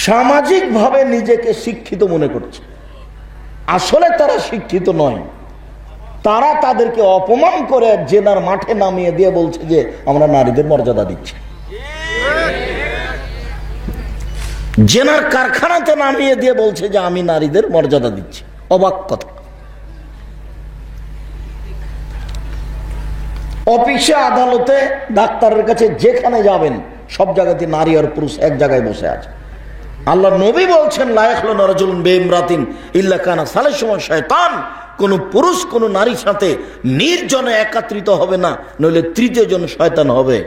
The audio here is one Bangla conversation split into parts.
সামাজিকভাবে নিজেকে শিক্ষিত মনে করছে, আসলে তারা শিক্ষিত নয়। তারা তাদেরকে অপমান করে জেনার মাঠে নামিয়ে দিয়ে বলছে যে আমরা নারীদের মর্যাদা দিচ্ছি, জেনার কারখানাতে নামিয়ে দিয়ে বলছে যে আমি নারীদের মর্যাদা দিচ্ছি। অবাক কথা। অফিসে, আদালতে, ডাক্তারের কাছে যেখানে যাবেন সব জায়গাতে নারী আর পুরুষ এক জায়গায় বসে আছে। আল্লাহ নবী বলছেন লা ইয়াখলুনা রাজুলুন বিইমরাতিন ইল্লা কানা সালিসুহুমা শায়তান, কোন পুরুষ কোন নারীর সাথে নির্জনে একত্রিত হবে না, নইলে তৃতীয় জন শয়তান হবে।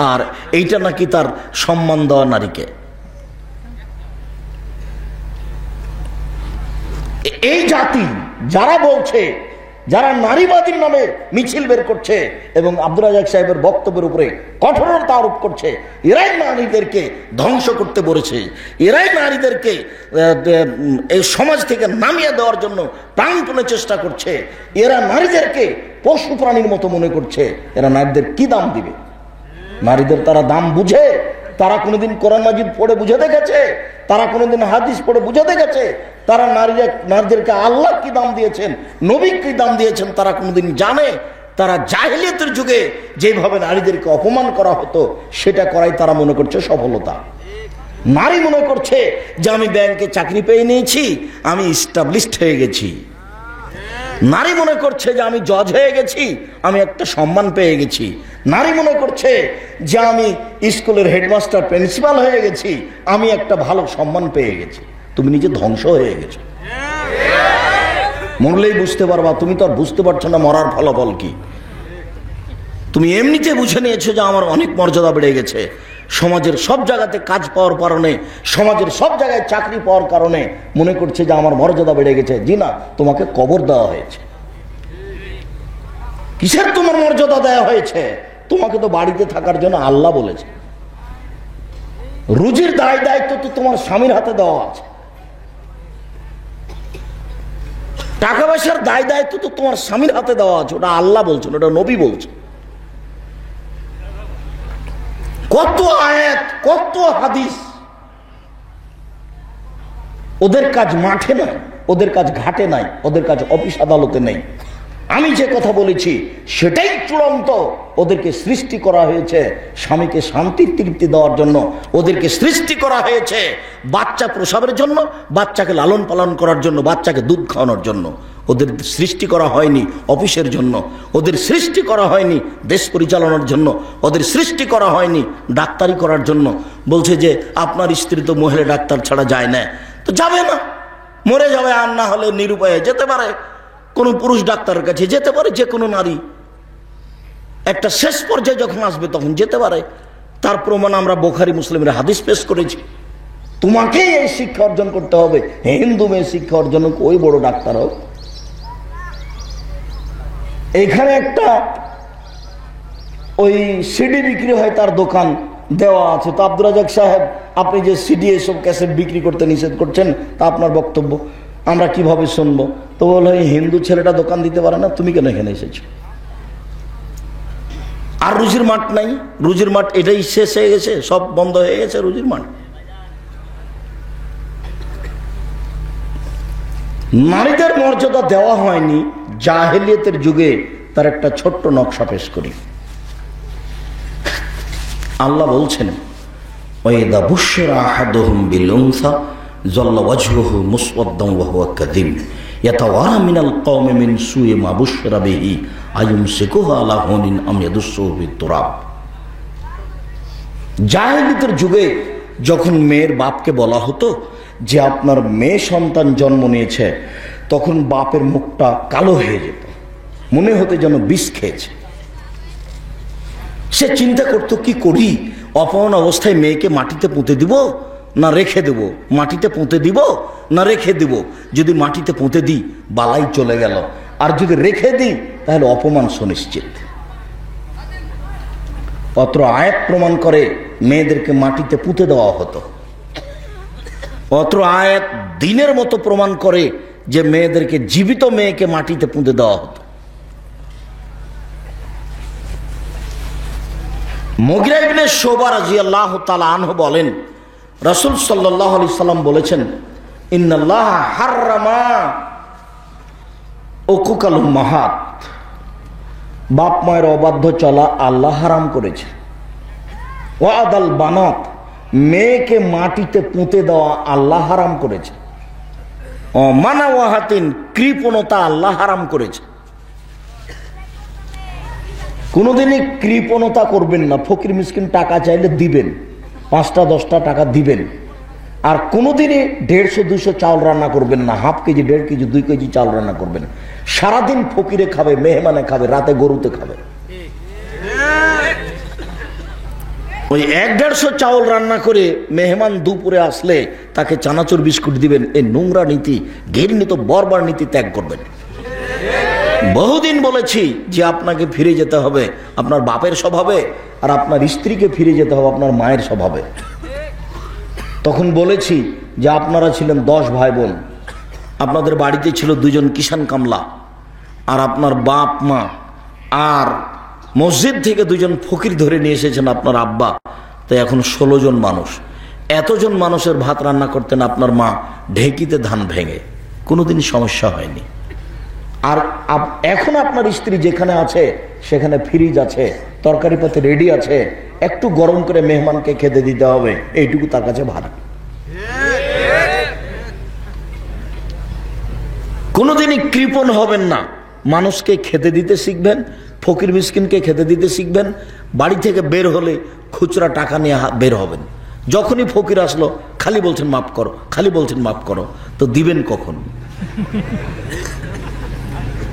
আর এইটা নাকি তার সম্মান দেওয়া নারীকে। এই জাতি যারা বলছে, যারা নারীবাদীর নামে মিছিল বের করছে এবং আব্দুর রাজ্জাক সাহেবের বক্তব্যের উপরে কঠোরতা আরোপ করছে, এরাই নারীদেরকে ধ্বংস করতে বলেছে, এরাই নারীদেরকে এই সমাজ থেকে নামিয়ে দেওয়ার জন্য প্রাণপণে চেষ্টা করছে। এরা নারীদেরকে পশু প্রাণীর মতো মনে করছে। এরা নারীদের কি দাম দিবে? নারীদের তারা দাম বুঝে? তারা কোনোদিন কোরআন মাজিদ পড়ে বুঝাতে গেছে? তারা কোনোদিন হাদিস পড়ে বুঝাতে গেছে? তারা নারীদেরকে আল্লাহ কি দাম দিয়েছেন, নবী কি দাম দিয়েছেন তারা কোনোদিন জানে? তারা জাহেলিয়াতের যুগে যেভাবে নারীদেরকে অপমান করা হতো সেটা করাই তারা মনে করছে সফলতা। নারী মনে করছে যে আমি ব্যাংকে চাকরি পেয়ে নিয়েছি, আমি এস্টাবলিশড হয়ে গেছি। নারী মনে করছে যে আমি জজ হয়ে গেছি, আমি একটা সম্মান পেয়ে গেছি। নারী মনে করছে যে আমি স্কুলের হেডমাস্টার, প্রিন্সিপাল হয়ে গেছি, আমি একটা ভালো সম্মান পেয়ে গেছি। তুমি নিজে ধ্বংস হয়ে গেছো। মরলেই বুঝতে পারবা। তুমি তো আর বুঝতে পারছো না মরার ফলাফল কি। তুমি এমনিতে বুঝে নিয়েছো যে আমার অনেক মর্যাদা বেড়ে গেছে, সমাজের সব জায়গাতে কাজ পাওয়ার কারণে, সমাজের সব জায়গায় চাকরি পাওয়ার কারণে মনে করছে যে আমার মর্যাদা বেড়ে গেছে। জি না, তোমাকে কবর দেওয়া হয়েছে। কিসের তোমার মর্যাদা দেওয়া হয়েছে? তোমাকে তো বাড়িতে থাকার জন্য আল্লাহ বলেছে। রুজির দায় দায়িত্ব তো তোমার স্বামীর হাতে দেওয়া আছে। টাকা পয়সার দায় দায়িত্ব তো তোমার স্বামীর হাতে দেওয়া আছে। ওটা আল্লাহ বলছেন, ওটা নবী বলছে। কত আয়াত, কত হাদিস। ওদের কাজ মাঠে নাই, ওদের কাজ ঘাটে নাই, ওদের কাজ অফিস আদালতে নেই। আমি যে কথা বলেছি সেটাই চূড়ান্ত। ওদেরকে সৃষ্টি করা হয়েছে স্বামীকে শান্তির তৃপ্তি দেওয়ার জন্য, ওদেরকে সৃষ্টি করা হয়েছে বাচ্চা প্রসবের জন্য, বাচ্চাকে লালন পালন করার জন্য, বাচ্চাকে দুধ খাওয়ানোর জন্য। ওদের সৃষ্টি করা হয়নি অফিসের জন্য, ওদের সৃষ্টি করা হয়নি দেশ পরিচালনার জন্য, ওদের সৃষ্টি করা হয়নি ডাক্তারি করার জন্য। বলছে যে আপনার স্ত্রী তো মহিলা ডাক্তার ছাড়া যায় না, তো যাবে না, মরে যাবে, আর না হলে নিরুপায়ে যেতে পারে কোন পুরুষ ডাক্তারের কাছে, যেতে পারে যে কোনো নারী। একটা শেষ পর্যায়ে যখন আসবে তখন যেতে পারে। তার প্রমাণ আমরা বুখারী মুসলিমের হাদিস পেশ করেছি। তোমাকেই এই শিক্ষা অর্জন করতে হবে। হিন্দু মেয়ে শিক্ষা অর্জন ওই বড় ডাক্তার হোক। এখানে একটা ওই সিডি বিক্রি হয়, তার দোকান দেওয়া আছে। তো আব্দুর রাজ্জাক সাহেব, আপনি যে সিডি এসব ক্যাসেট বিক্রি করতে নিষেধ করছেন, তা আপনার বক্তব্য আমরা কিভাবে শুনবো? তো বললো এই হিন্দু ছেলেটা দোকান দিতে পারে না, তুমি কেন এখানে এসেছো? আর রুজির মাঠ নাই, রুজির মাঠ এটাই শেষ হয়ে গেছে, সব বন্ধ হয়ে গেছে রুজির মাঠ। নারীদের মর্যাদা দেওয়া হয়নি। জাহেলিয়াতের যুগে তার একটা ছোট্ট নকশা পেশ করি। আল্লাহ বলছেন ওয়াইদা বুশরা আহাদুহুম বিল উনসা যাল্লা ওয়াজহুহু মুসওয়াদ্দান ওয়া হুয়া কাযিম ইয়াতাওয়ারা মিনাল কওমি মিন সুই মা বুশরা বিহি আয়ুমসিকুহু আলা হুনিন আম ইয়াদুসসুহু ফিত তুরাব। জাহেলিয়াতের যুগে যখন মেয়ের বাপকে বলা হতো যে আপনার মেয়ে সন্তান জন্ম নিয়েছে, তখন বাপের মুখটা কালো হয়ে যেত, মনে হতে যেন বিষ খেয়েছে। সে চিন্তা করতো কি করি, অপমান অবস্থায় মেয়েকে মাটিতে পুঁতে দিব না রেখে দেব, মাটিতে পুঁতে দিব না রেখে দিব। যদি মাটিতে পুঁতে দিই বালাই চলে গেল, আর যদি রেখে দিই তাহলে অপমান সুনিশ্চিত। অত্র আয়াত প্রমাণ করে মেয়েদেরকে মাটিতে পুঁতে দেওয়া হতো। অত্র আয়াত দিনের মতো প্রমাণ করে যে মেয়েদেরকে, জীবিত মেয়েকে মাটিতে পুঁতে দেওয়া হতো। মুগিরা ইবনে শুবা রাদিয়াল্লাহু তাআলা আনহু বলেন রাসূল সাল্লাল্লাহু আলাইহি সাল্লাম বলেছেন, ইন্নাল্লাহা হাররামা উকুকাল উম্মাহাত, বাপ মায়ের অবাধ্য চলা আল্লাহ হারাম করেছে। ওয়াদাল বানাত, মেয়েকে মাটিতে পুঁতে দেওয়া আল্লাহ হারাম করেছে। মানা ওয়াহাতিন, কৃপণতা আল্লাহ হারাম করেছে। কোনোদিনই কৃপণতা করবেন না। ফকির মিসকিন টাকা চাইলে দিবেন, 5টা 10টা টাকা দিবেন। আর কোনোদিনই 150-200 চাউল রান্না করবেন না। হাফ কেজি, 1.5 কেজি, 2 কেজি চাউল রান্না করবেন। সারাদিন ফকিরে খাবে, মেহমানে খাবে, রাতে গরুতে খাবে। ওই 1-150 চাউল রান্না করে মেহমান দুপুরে আসলে তাকে চানাচুর বিস্কুট দিবেন। এই নোংরা নীতি, ঘৃণিত বর্বর নীতি ত্যাগ করবেন। বহুদিন বলেছি যে আপনাকে ফিরে যেতে হবে আপনার বাপের স্বভাবে, আর আপনার স্ত্রীকে ফিরে যেতে হবে আপনার মায়ের স্বভাবে। তখন বলেছি যে আপনারা ছিলেন 10 ভাই বোন, আপনাদের বাড়িতে ছিল 2 জন কিষান কামলা, আর আপনার বাপ মা, আর মসজিদ থেকে 2 জন ফকির ধরে নিয়ে এসেছেন আপনার আব্বা। তো এখন 16 জন মানুষ। এতজন মানুষের ভাত রান্না করতেন আপনার মা ঢেকিতে ধান ভেঙে, কোনোদিন সমস্যা হয়নি। আর এখন আপনার স্ত্রী যেখানে আছে সেখানে ফ্রিজ আছে, তরকারি পাতে রেডি আছে, একটু গরম করে মেহমানকে খেতে দিতে হবে, এইটুকু তার কাছে ভালো। কোনোদিনই কৃপণ হবেন না। মানুষকে খেতে দিতে শিখবেন, ফকির মিসকিনকে খেতে দিতে শিখবেন। বাড়ি থেকে বের হলে খুচরা টাকা নিয়ে বের হবেন। যখনই ফকির আসলো খালি বলছেন মাফ করো, খালি বলছেন মাফ করো, তো দিবেন কখন?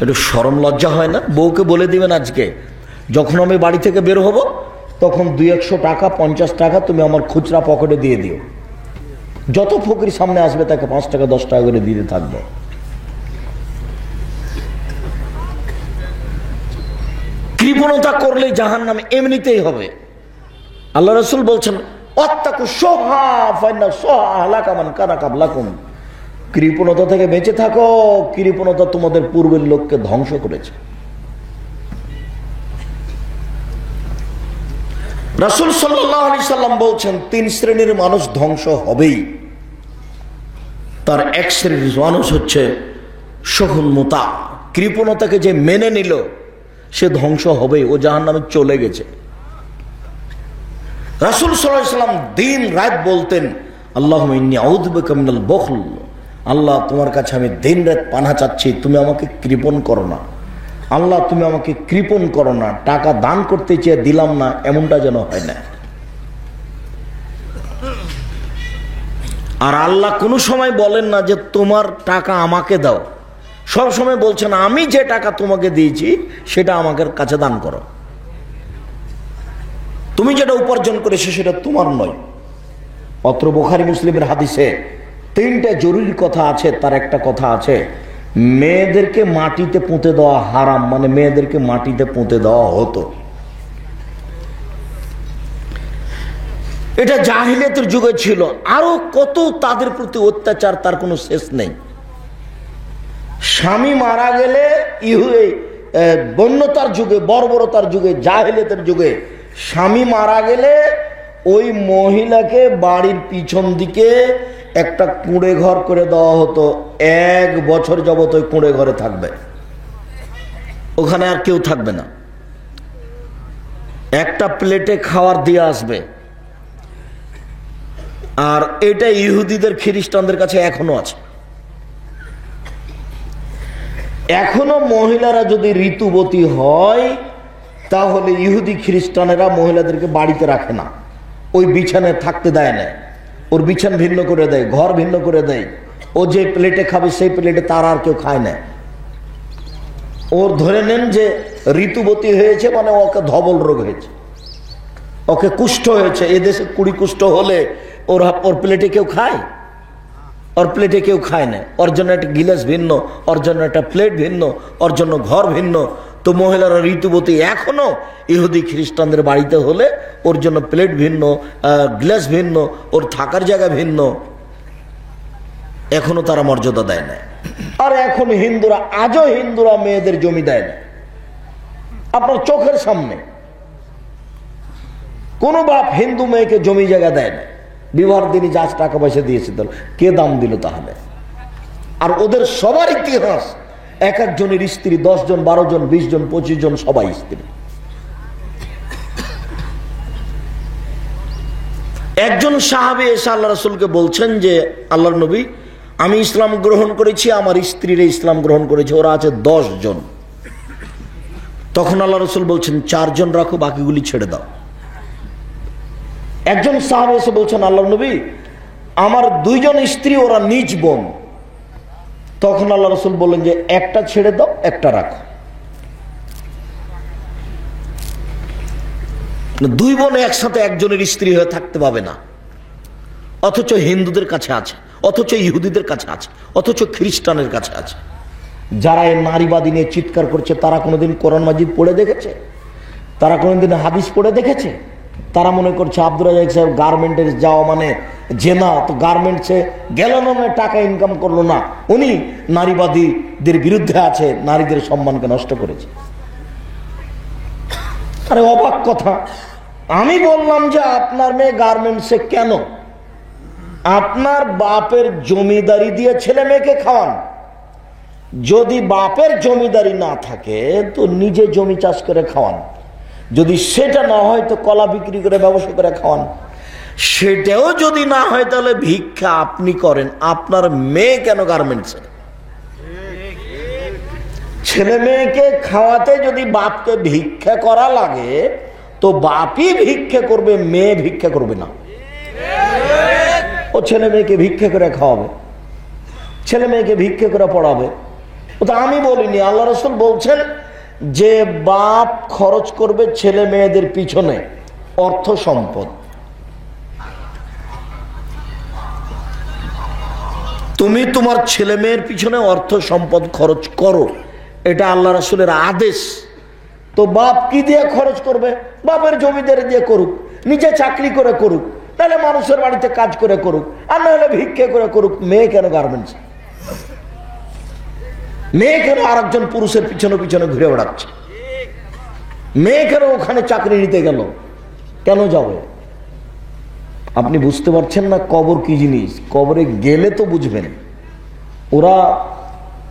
একটু শরম লজ্জা হয় না? বউকে বলে দিবেন, আজকে যখন আমি বাড়ি থেকে বের হব তখন 200-100 টাকা, 50 টাকা তুমি আমার খুচরা পকেটে দিয়ে দিও। যত ফকির সামনে আসবে তাকে 5 টাকা 10 টাকা করে দিতে থাকবে। কৃপণতা করলে জাহান্নাম এমনিতেই হবে। আল্লাহ রাসূল বলছেন, ওয়াত্তাকু শুহা ফাইন্না শুহা আহলাকা মান কানা ক্বাবলাকুম, কৃপণতা থেকে বেঁচে থাকো, কৃপণতা তোমাদের পূর্বের লোককে ধ্বংস করেছে। রাসূল সাল্লাল্লাহু আলাইহি সাল্লাম বলছেন, 3 শ্রেণীর মানুষ ধ্বংস হবেই। তার এক শ্রেণীর মানুষ হচ্ছে শহুন মুতা, কৃপণতাকে যে মেনে নিল সে ধ্বংস হবেই, ও জাহান্নামে চলে গেছে। রাসূল সাল্লাল্লাহু আলাইহি সাল্লাম দিন রাত বলতেন, আল্লাহুম্মা ইন্নী আউযু বিকা মিনাল বুখল, আল্লাহ তোমার কাছে আমি দিন রাত পানাহ চাচ্ছি, তুমি আমাকে কৃপণ করো না। আল্লাহ তুমি আমাকে কৃপণ করো না, টাকা দান করতে চেয়ে দিলাম না, এমনটা যেন হয় না। আর আল্লাহ কোনো সময় বলেন না যে তোমার টাকা আমাকে দাও, সব সময় বলছেন আমি যে টাকা তোমাকে দিয়েছি সেটা আমাকে কাছে দান করো। তুমি যেটা উপার্জন করেছো সেটা তোমার নয়। অত্র বুখারী মুসলিমের হাদিসে 3টা জরুরি কথা আছে, তার একটা কথা আছে মেয়েদেরকে মাটিতে পুঁতে দেওয়া হারাম, মানে মেয়েদেরকে মাটিতে পুঁতে দেওয়া হতো। এটা জাহিলিয়াতের যুগে ছিল। আরো কত তাদের প্রতি অত্যাচার, তার কোনো শেষ নেই। স্বামী মারা গেলে বন্যতার যুগে, বর্বরতার যুগে, জাহিলিয়াতের যুগে স্বামী মারা গেলে ওই মহিলাকে বাড়ির পিছন দিকে একটা কুঁড়ে ঘর করে দেওয়া হতো। 1 বছর যাবত ওই কুঁড়ে ঘরে থাকবে, ওখানে আর কেউ থাকবে না। একটা প্লেটে খাবার দিয়ে আসবে। আর এটা ইহুদিদের খ্রিস্টানদের কাছে এখনো আছে। এখনো মহিলারা যদি ঋতুবতী হয় তাহলে ইহুদি খ্রিস্টানেরা মহিলাদেরকে বাড়িতে রাখে না, ওই বিছানায় থাকতে দেয় না, ওর বিছান ভিন্ন করে দেয়, ঘর ভিন্ন করে দেয়। ও যে প্লেটে খাবে সেই প্লেটে তার আর কেউ খায় না। ওর ধরে নেন যে ঋতুবতী হয়েছে মানে ওকে ধবল রোগ হয়েছে, ওকে কুষ্ঠ হয়েছে। এদেশে 20 কুষ্ঠ হলে ওর প্লেটে কেউ খায়? ওর প্লেটে কেউ খায় না। ওর জন্য একটা গিলাস ভিন্ন, ওর জন্য একটা প্লেট ভিন্ন, ওর জন্য ঘর ভিন্ন। তো মহিলারা ঋতুবতী এখনো ইহুদি খ্রিস্টানদের বাড়িতে হলে ওর জন্য প্লেট ভিন্ন, গ্লাস ভিন্ন, ওর থাকার জায়গা ভিন্ন। এখনো তারা মর্যাদা দেয় না। আর এখন হিন্দুরা, আজও হিন্দুরা মেয়েদের জমি দেয় না। আপনার চোখের সামনে কোনো বাপ হিন্দু মেয়েকে জমি জায়গা দেয় না। বিবাহের দিনই যা টাকা পয়সা দিয়েছে, তাহলে কে দাম দিল তাহলে? আর ওদের সবার ইতিহাস, এক একজনের স্ত্রী 10 জন, 12 জন, 20 জন, 25 জন, সবাই স্ত্রী। একজন সাহাবী এসে আল্লাহ রাসূলকে বলছেন যে, আল্লাহর নবী, আমি ইসলাম গ্রহণ করেছি, আমার স্ত্রীরা ইসলাম গ্রহণ করেছে, ওরা আছে 10 জন। তখন আল্লাহ রাসূল বলছেন 4 জন রাখো, বাকিগুলি ছেড়ে দাও। একজন সাহাবী এসে বলছেন, আল্লাহর নবী, আমার 2 জন স্ত্রী, ওরা নিজ বোন। তখন আল্লাহ রাসূল বললেন যে, একটা ছেড়ে দাও, একটা রাখো। 2 বোন একসাথে একজনের স্ত্রী হয়ে থাকতে পাবে না, অথচ হিন্দুদের কাছে আছে, অথচ ইহুদিদের কাছে আছে, অথচ খ্রিস্টানের কাছে আছে। যারা এই নারীবাদী নিয়ে চিৎকার করছে, তারা কোনোদিন কোরআন মাজিদ পড়ে দেখেছে? তারা কোনোদিন হাদিস পড়ে দেখেছে? তারা মনে করছে আব্দুর রাজ্জাক সাহেব গার্মেন্টে যাওয়া মানে জেনা, তো গার্মেন্টসে গেল না, টাকা ইনকাম করলো না, উনি নারীবাদীদের বিরুদ্ধে আছে, নারীদের সম্মানকে নষ্ট করেছে। আরে অবাক কথা, আমি বললাম যে আপনার মেয়ে গার্মেন্টসে কেন? আপনার বাপের জমিদারি দিয়ে ছেলে মেয়েকে খাওয়ান। যদি বাপের জমিদারি না থাকে তো নিজে জমি চাষ করে খাওয়ান। যদি সেটা না হয় তো কলা বিক্রি করে ব্যবসা করে খাওয়ান। সেটাও যদি না হয় তাহলে ভিক্ষা আপনি করেন। আপনার মেয়ে কেন গার্মেন্টসে? ছেলে মেয়েকে খাওয়াতে যদি বাপকে ভিক্ষা করা লাগে তো বাপই ভিক্ষা করবে, মেয়ে ভিক্ষা করবে না। ও ছেলে মেয়েকে ভিক্ষা করে খাওয়াবে, ছেলে মেয়েকে ভিক্ষা করে পড়াবে। ও তো আমি বলিনি, আল্লাহ রাসূল বলছেন যে বাপ খরচ করবে ছেলে মেয়েদের পিছনে অর্থ সম্পদ। তুমি তোমার ছেলে মেয়ের পিছনে অর্থ সম্পদ খরচ করো, এটা আল্লাহ রাসূলের আদেশ। তো বাপ কি দিয়ে খরচ করবে? বাপের জমিদারি দিয়ে করুক, নিজে চাকরি করে করুক, নাহলে মানুষের বাড়িতে কাজ করে করুক, আর নাহলে ভিক্ষা করে করুক। মেয়ে কেন গার্মেন্টস? মেয়ে কেন আরেকজন পুরুষের পিছনে পিছনে ঘুরে বেড়াচ্ছে? মেয়ে কেন ওখানে চাকরি নিতে গেল? কেন যাবে? আপনি বুঝতে পারছেন না কবর কি জিনিস? কবরে গেলে তো বুঝবেন। ওরা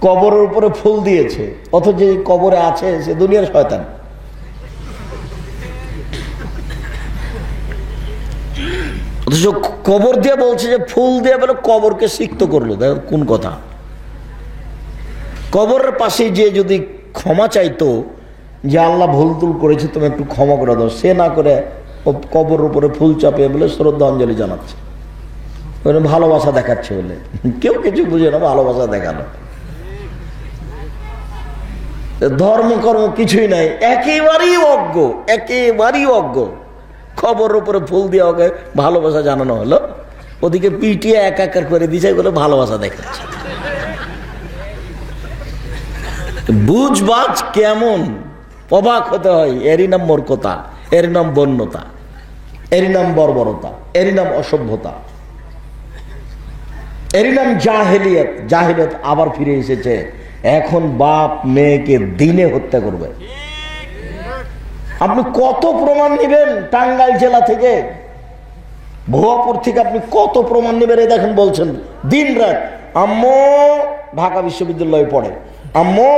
কবরের উপরে ফুল দিয়েছে, অথচ যে কবরে আছে সে দুনিয়ার শয়তান। অথচ কবর দিয়ে বলছে যে ফুল দিয়ে বলে কবরকে সিক্ত করলো। দেখো কোন কথা! কবরের পাশে যে যদি ক্ষমা চাইতো যে আল্লাহ ভুল তুল করেছে, তুমি একটু ক্ষমা করে দাও, সে না করে কবর উপরে ফুল চাপিয়ে বলে শ্রদ্ধা অঞ্জলি জানাচ্ছে, ভালোবাসা দেখাচ্ছে বলে। কেউ কিছু বুঝে না, ভালোবাসা দেখানো। ধর্মকর্ম কিছুই নাই, একেবারেই অজ্ঞ, একেবারেই অজ্ঞ। খবর উপরে ফুল দিয়ে ওকে ভালোবাসা জানানো হলো, ওদিকে পিটিয়ে একাকার করে দিয়েছে, এগুলো ভালোবাসা দেখাচ্ছে। বুঝবাজ কেমন, অবাক হতে হয়। এরই নাম মূর্খতা, এরই নাম বন্যতা, এরই নাম বর্বরতা, এরই নাম অসভ্যতা, এরই নাম জাহেলিয়ত। জাহেলিয়ত আবার ফিরে এসেছে। এখন বাপ মেয়েকে দিনে হত্যা করবে। আপনি কত প্রমাণ নেবেন? টাঙ্গাইল জেলা থেকে, ভুয়াপুর থেকে আপনি কত প্রমাণ নেবেন? এই দেখেন বলছেন দিন রাত, আম্মু ঢাকা বিশ্ববিদ্যালয়ে পড়ে, আম্মু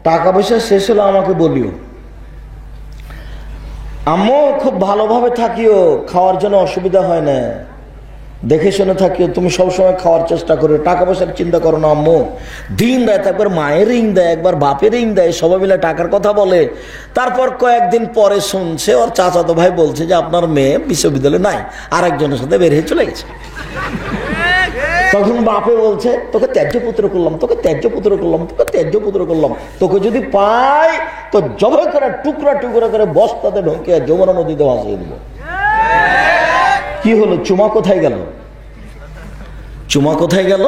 টাকা পয়সা শেষ হলে আমাকে বলিও, আম্মু খুব ভালোভাবে থাকিও, খাওয়ার জন্য অসুবিধা হয় না, দেখে শুনে থাকিও, তুমি সবসময় খাওয়ার চেষ্টা করো, টাকা পয়সার চিন্তা করো না আম্মু। দিন রাত একবার মায়ের রিং দেয়, একবার বাপের রিং দেয়, সবাই মিলে টাকার কথা বলে। তারপর কয়েকদিন পরে শুনছে ওর চাচাতো ভাই বলছে যে আপনার মেয়ে বিশ্ববিদ্যালয়ে নাই, আর একজনের সাথে বের হয়ে চলে গেছে। তখন বাপে বলছে তোকে ত্যায্য পুত্র করলাম, তোকে ত্যায্য পুত্র করলাম, তোকে ত্যায্য পুত্র করলাম, তোকে যদি পাই তো জবাই করে টুকরা টুকরা করে বস্তাতে ঢুকে যমুনা নদীতে ভাসিয়ে দেবো। কি হলো? চুমা কোথায় গেল? চুমা কোথায় গেল?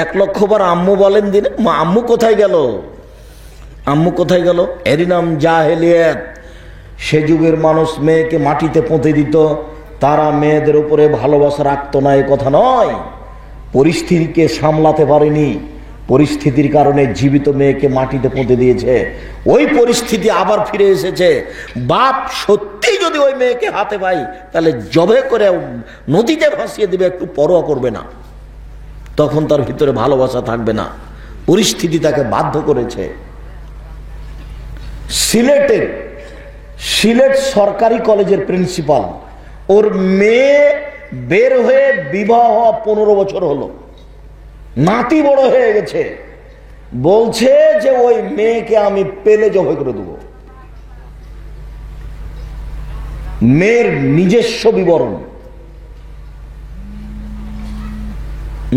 1 লক্ষ বার আম্মু বলেন দিনে, মা আম্মু কোথায় গেল? আম্মু কোথায় গেল? এরই নাম জাহেলিয়াত। সে যুগের মানুষ মেয়েকে মাটিতে পুঁতে দিত, তারা মেয়েদের উপরে ভালোবাসা রাখতো না, এ কথা নয়। পরিস্থিতিকে সামলাতে পারেনি, পরিস্থিতির কারণে জীবিত মেয়েকে মাটিতে পুঁতে দিয়েছে। ওই পরিস্থিতি আবার ফিরে এসেছে। বাপ সত্যি যদি ওই মেয়েকে হাতে পাই তাহলে জবে করে নদীতে ভাসিয়ে দিবে, একটু পরোয়া করবে না। তখন তার ভিতরে ভালোবাসা থাকবে না। পরিস্থিতি তাকে বাধ্য করেছে। সিলেট সরকারি কলেজের প্রিন্সিপাল, ওর মেয়ে বের হয়ে বিবাহ হওয়া 15 বছর হলো, নাতি বড় হয়ে গেছে, বলছে যে ওই মেয়েকে আমি পেলে জবাই করে দেব। মেয়ের নিজস্ব বিবরণ,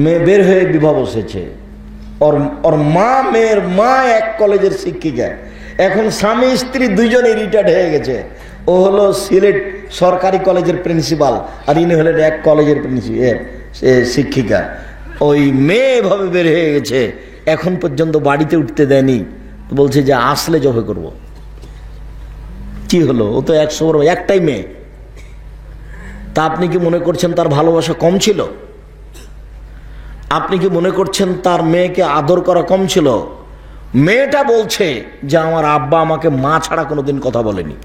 মেয়ে বের হয়ে বিবাহ বসেছে। ওর মা, মেয়ের মা এক কলেজের শিক্ষিকা, এখন স্বামী স্ত্রী দুইজনই রিটায়ার্ড হয়ে গেছে। ও হলো সিলেট সরকারি কলেজের প্রিন্সিপাল, আর ইনি হলেন এক কলেজের শিক্ষিকা। ওই মেয়ে এভাবে বের হয়ে গেছে, এখন পর্যন্ত বাড়িতে উঠতে দেয়নি, বলছে যে আসলে জবে করব। কি হলো, ও তো 100 বড়, একটাই মেয়ে। তা আপনি কি মনে করছেন তার ভালোবাসা কম ছিল? আপনি কি মনে করছেন তার মেয়েকে আদর করা কম ছিল? মেয়েটা বলছে যে আমার আব্বা আমাকে মা ছাড়া কোনোদিন কথা বলেনি,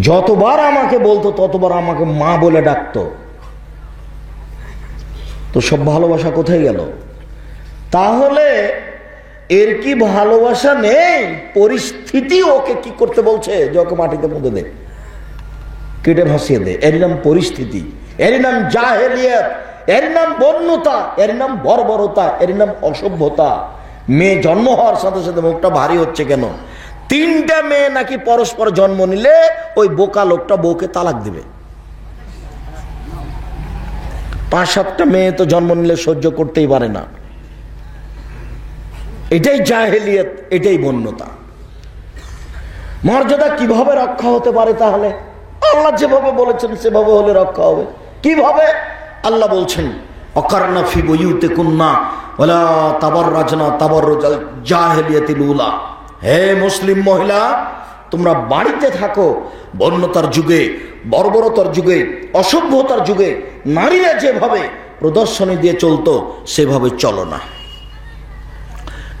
যতবার আমাকে বলতো ততবার আমাকে মা বলে ডাকতো। তো সব ভালোবাসা কোথায় গেল? তাহলে এর কি ভালোবাসা নেই? পরিস্থিতি ওকে কি করতে বলছে, যে ওকে মাটিতে পুঁতে দে, কেটে ভাসিয়ে দে। এর নাম পরিস্থিতি, এর নাম জাহেলিয়াত, এর নাম বন্যতা, এর নাম বর্বরতা, এর নাম অসভ্যতা। মেয়ে জন্ম হওয়ার সাথে সাথে মুখটা ভারী হচ্ছে কেন? 3টা মেয়ে নাকি পরস্পর জন্ম নিলে ওই বোকা লোকটা বউকে তালাক দিবে। 5-7টা মেয়ে তো জন্ম নিলে সহ্য করতেই পারে না। এটাই জাহেলিয়াত, এটাই বন্যতা। মর্যাদা কিভাবে রক্ষা হতে পারে? তাহলে আল্লাহ যেভাবে বলেছেন সেভাবে হলে রক্ষা হবে। কিভাবে? আল্লাহ বলছেন অকারনা ফি বুয়ুতিকুন্না ওয়ালা তাবাররাজনা তাবাররুজাল জাহিলিয়াতিল উলা। হে মুসলিম মহিলা, তোমরা বাড়িতে থাকো। বন্যতার যুগে, বর্বরতার যুগে, অসভ্যতার যুগে নারীরা যেভাবে প্রদর্শনী দিয়ে চলতো সেভাবে চলো না।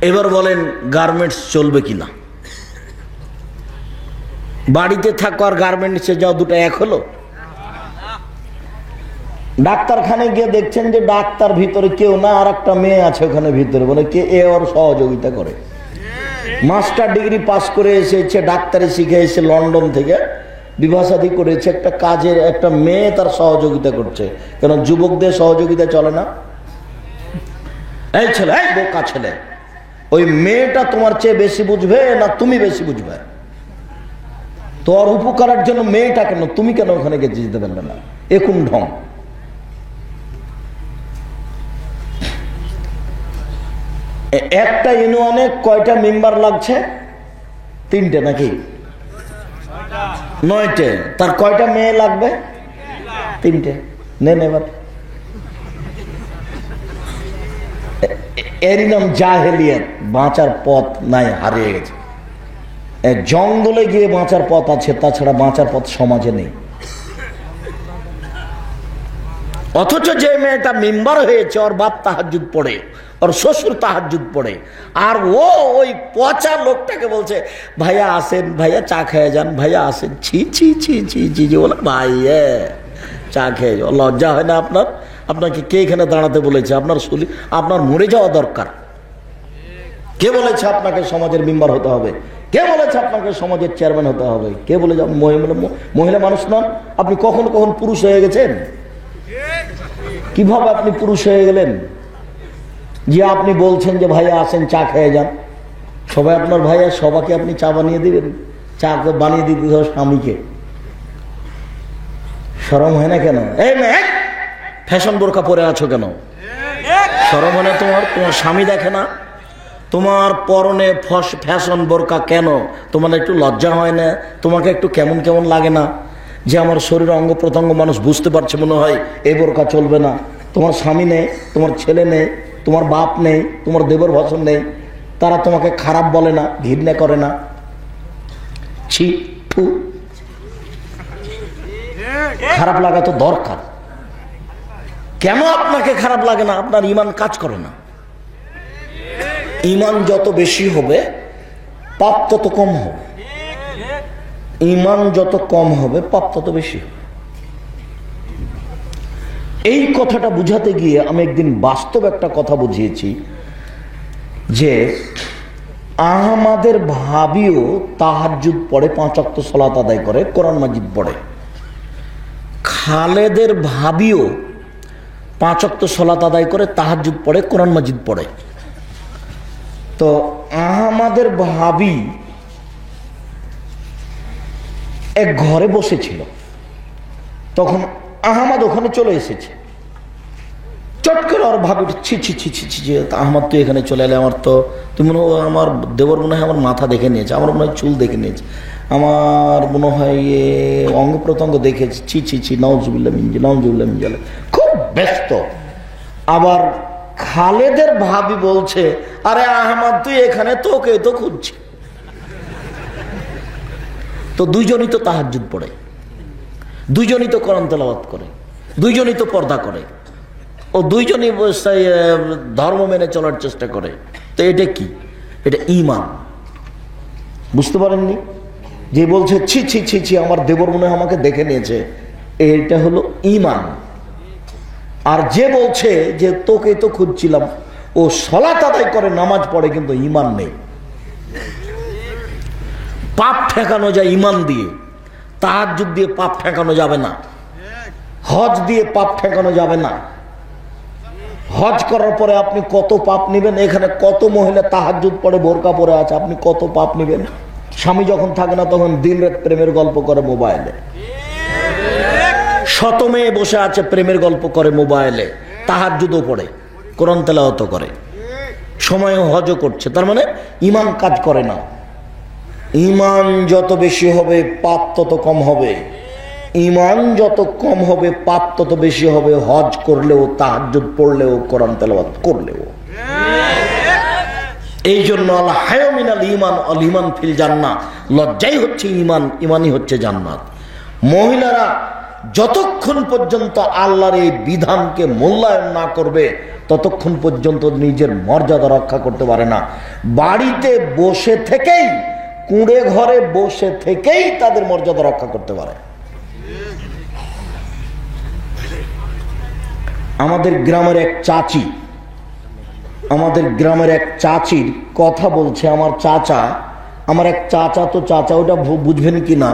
এবার বলেন গার্মেন্টস চলবে কিনা? বাড়িতে থাকো আর গার্মেন্টসে যাও, দুটো এক হলো? ডাক্তারখানায় গিয়ে দেখছেন যে ডাক্তার ভিতরে কেউ না, আর একটা মেয়ে আছে ওখানে ভিতরে, বলে কে? এ ওর সহযোগিতা করে। মাস্টার ডিগ্রি পাস করে এসেছে, ডাক্তারি শিখে এসে লন্ডন থেকে, বিবাহ শাদী করেছে, একটা কাজের একটা মেয়ে তার সহযোগিতা করছে। কেন যুবকদের সহযোগিতা চলে না? এই ছেলে, এই বোকা ছেলে, ওই মেয়েটা তোমার চেয়ে বেশি বুঝবে না তুমি বেশি বুঝবে? তোর উপকারের জন্য মেয়েটা কেন, তুমি কেন ওখানে গিয়ে যেতে পারবে না? এখন ঢং। একটা ইউনিয়নে কয়টা মেম্বার লাগছে? 3টে নাকি 9টে? তার কয়টা মেয়ে লাগবে? 3টে। নেন এবার। এরই নাম জাহেলিয়াত। বাঁচার পথ নাই, হারিয়ে গেছে। জঙ্গলে গিয়ে বাঁচার পথ আছে, তাছাড়া বাঁচার পথ সমাজে নেই। অথচ যে মেয়েটা মেম্বার হয়েছে, ওর বাপ তাহাজ্জুদ পড়ে, ওর শ্বশুর তাহাজ্জুদ পড়ে, আর ও ওই পচা লোকটাকে বলছে ভাইয়া আসেন, ভাইয়া চা খেয়ে যান, ভাইয়া আসেন। ছি ছি ছি ছি ছি জি বলে ভাই চা খেয়ে যাও। লজ্জা হয় না আপনার? আপনাকে কে এখানে দাঁড়াতে বলেছে? আপনার মরে যাওয়া দরকার। কে বলেছে আপনাকে সমাজের মেম্বার হতে হবে? কে বলেছে আপনাকে সমাজের চেয়ারম্যান হতে হবে? কে বলেছে আপনি মহিলা মানুষ নন? আপনি কখন কখন পুরুষ হয়ে গেছেন? কিভাবে আপনি পুরুষ হয়ে গেলেন যে আপনি বলছেন যে ভাইয়া আসেন চা খেয়ে যান? সবাই আপনার ভাইয়া, সবাইকে আপনি চা বানিয়ে দিবেন? চা বানিয়ে দিতে হবে স্বামীকে। শরম হয় না কেন? এই মেয়ে, ফ্যাশন বোরকা পরে আছো কেন? শরম হয় না তোমার? তোমার স্বামী দেখে না তোমার পরনে ফ্যাশন বোরকা? কেন তোমার একটু লজ্জা হয় না? তোমাকে একটু কেমন কেমন লাগে না যে আমার শরীরের অঙ্গ প্রত্যঙ্গ মানুষ বুঝতে পারছে, মনে হয় এই বোরকা চলবে না? তোমার স্বামী নেই, তোমার ছেলে নেই, তোমার বাপ নেই, তোমার দেবর ভাষণ নেই, তারা তোমাকে খারাপ বলে না, ঘৃণা করে না? ছি, ফু। খারাপ লাগা তো দরকার। কেন আপনাকে খারাপ লাগে না? আপনার ঈমান কাজ করে না। ঈমান যত বেশি হবে পাপ তত কম হবে, ঈমান যত কম হবে পাপ তত বেশি হবে। এই কথাটা বুঝাতে গিয়ে আমি একদিন বাস্তব একটা কথা বুঝিয়েছি যে আহমাদের ভাবিও তাহাজ্জুদ পড়ে, 5 ওয়াক্ত সালাত আদায় করে, কোরআন মাজিদ পড়ে। খালেদের ভাবিও 5 ওয়াক্ত সালাত আদায় করে, তাহাজ্জুদ পড়ে, কোরআন মাজিদ পড়ে। তো আহমাদের ভাবি এক ঘরে বসেছিল, তখন আহমদ ওখানে চলে এসেছে। চট করে ওর ভাবি ছি ছি ছি ছি ছি, আহমদ তুই এখানে চলে এলে, আমার তো তুমি মনে হয় আমার দেবর মনে হয় আমার মাথা দেখে নিয়েছে, আমার মনে হয় চুল দেখে নিয়েছে, আমার মনে হয় অঙ্গ প্রত্যঙ্গ দেখেছে, ছি ছি ছি, নাউজুবিল্লাহ মিন নাউজুবিল্লাহ মিন জালিক। খুব ব্যস্ত। আবার খালেদের ভাবি বলছে, আরে আহমদ তুই এখানে, তোকে তো খুঁজছে। তো দুইজনই তো তাহাজ্জুদ পড়ে, দুইজনই তো কোরআন তেলাওয়াত করে, দুইজনই তো পর্দা করে, ও দুইজনই ধর্ম মেনে চলার চেষ্টা করে। তো এটা কি? এটা ঈমান। বুঝতে পারেননি? যে বলছে ছি ছি ছি ছি, আমার দেবর মনে হয় আমাকে দেখে নিয়েছে, এটা হলো ঈমান। আর যে বলছে যে তোকে তো খুঁজছিলাম, ও সালাত আদায় করে, নামাজ পড়ে, কিন্তু ঈমান নেই। পাপ ঠেকানো যায় ঈমান দিয়ে, তাহাজ্জুদ দিয়ে পাপ ঠেকানো যাবে না, হজ দিয়ে পাপ ঠেকানো যাবে না। হজ করার পরে আপনি কত পাপ নেবেন? এখানে কত মহিলা তাহাজ্জুদ পড়ে, বোরকা পরে আছে, আপনি কত পাপ নেবেন? স্বামী যখন থাকে না তখন দিন রাত প্রেমের গল্প করে মোবাইলে, শত মেয়ে বসে আছে প্রেমের গল্প করে মোবাইলে, তাহাজ্জুদও পড়ে, কোরআন তেলাওয়াত করে, সময় হজও করছে। তার মানে ঈমান কাজ করে না। ঈমান যত বেশি হবে পাপ তত কম হবে, ঈমান যত কম হবে পাপ তত বেশি হবে, হজ করলেও, তাহাজ্জুদ পড়লেও, কোরআন তেলাওয়াত করলেও। এই জন্য আল হায়া মিনাল ঈমান আল ঈমান ফিল জান্নাহ, লজ্জাই হচ্ছে ঈমান, ঈমানই হচ্ছে জান্নাত। মহিলারা যতক্ষণ পর্যন্ত আল্লাহর এই বিধানকে মূল্যায়ন না করবে ততক্ষণ পর্যন্ত নিজের মর্যাদা রক্ষা করতে পারে না। বাড়িতে বসে থেকেই, কুঁড়ে ঘরে বসে থেকেই তাদের মর্যাদা রক্ষা করতে পারে। আমাদের গ্রামের এক চাচি, আমাদের গ্রামের এক চাচির কথা বলছে। আমার চাচা, আমার এক চাচা, তো চাচা ওটা বুঝবেন কি না,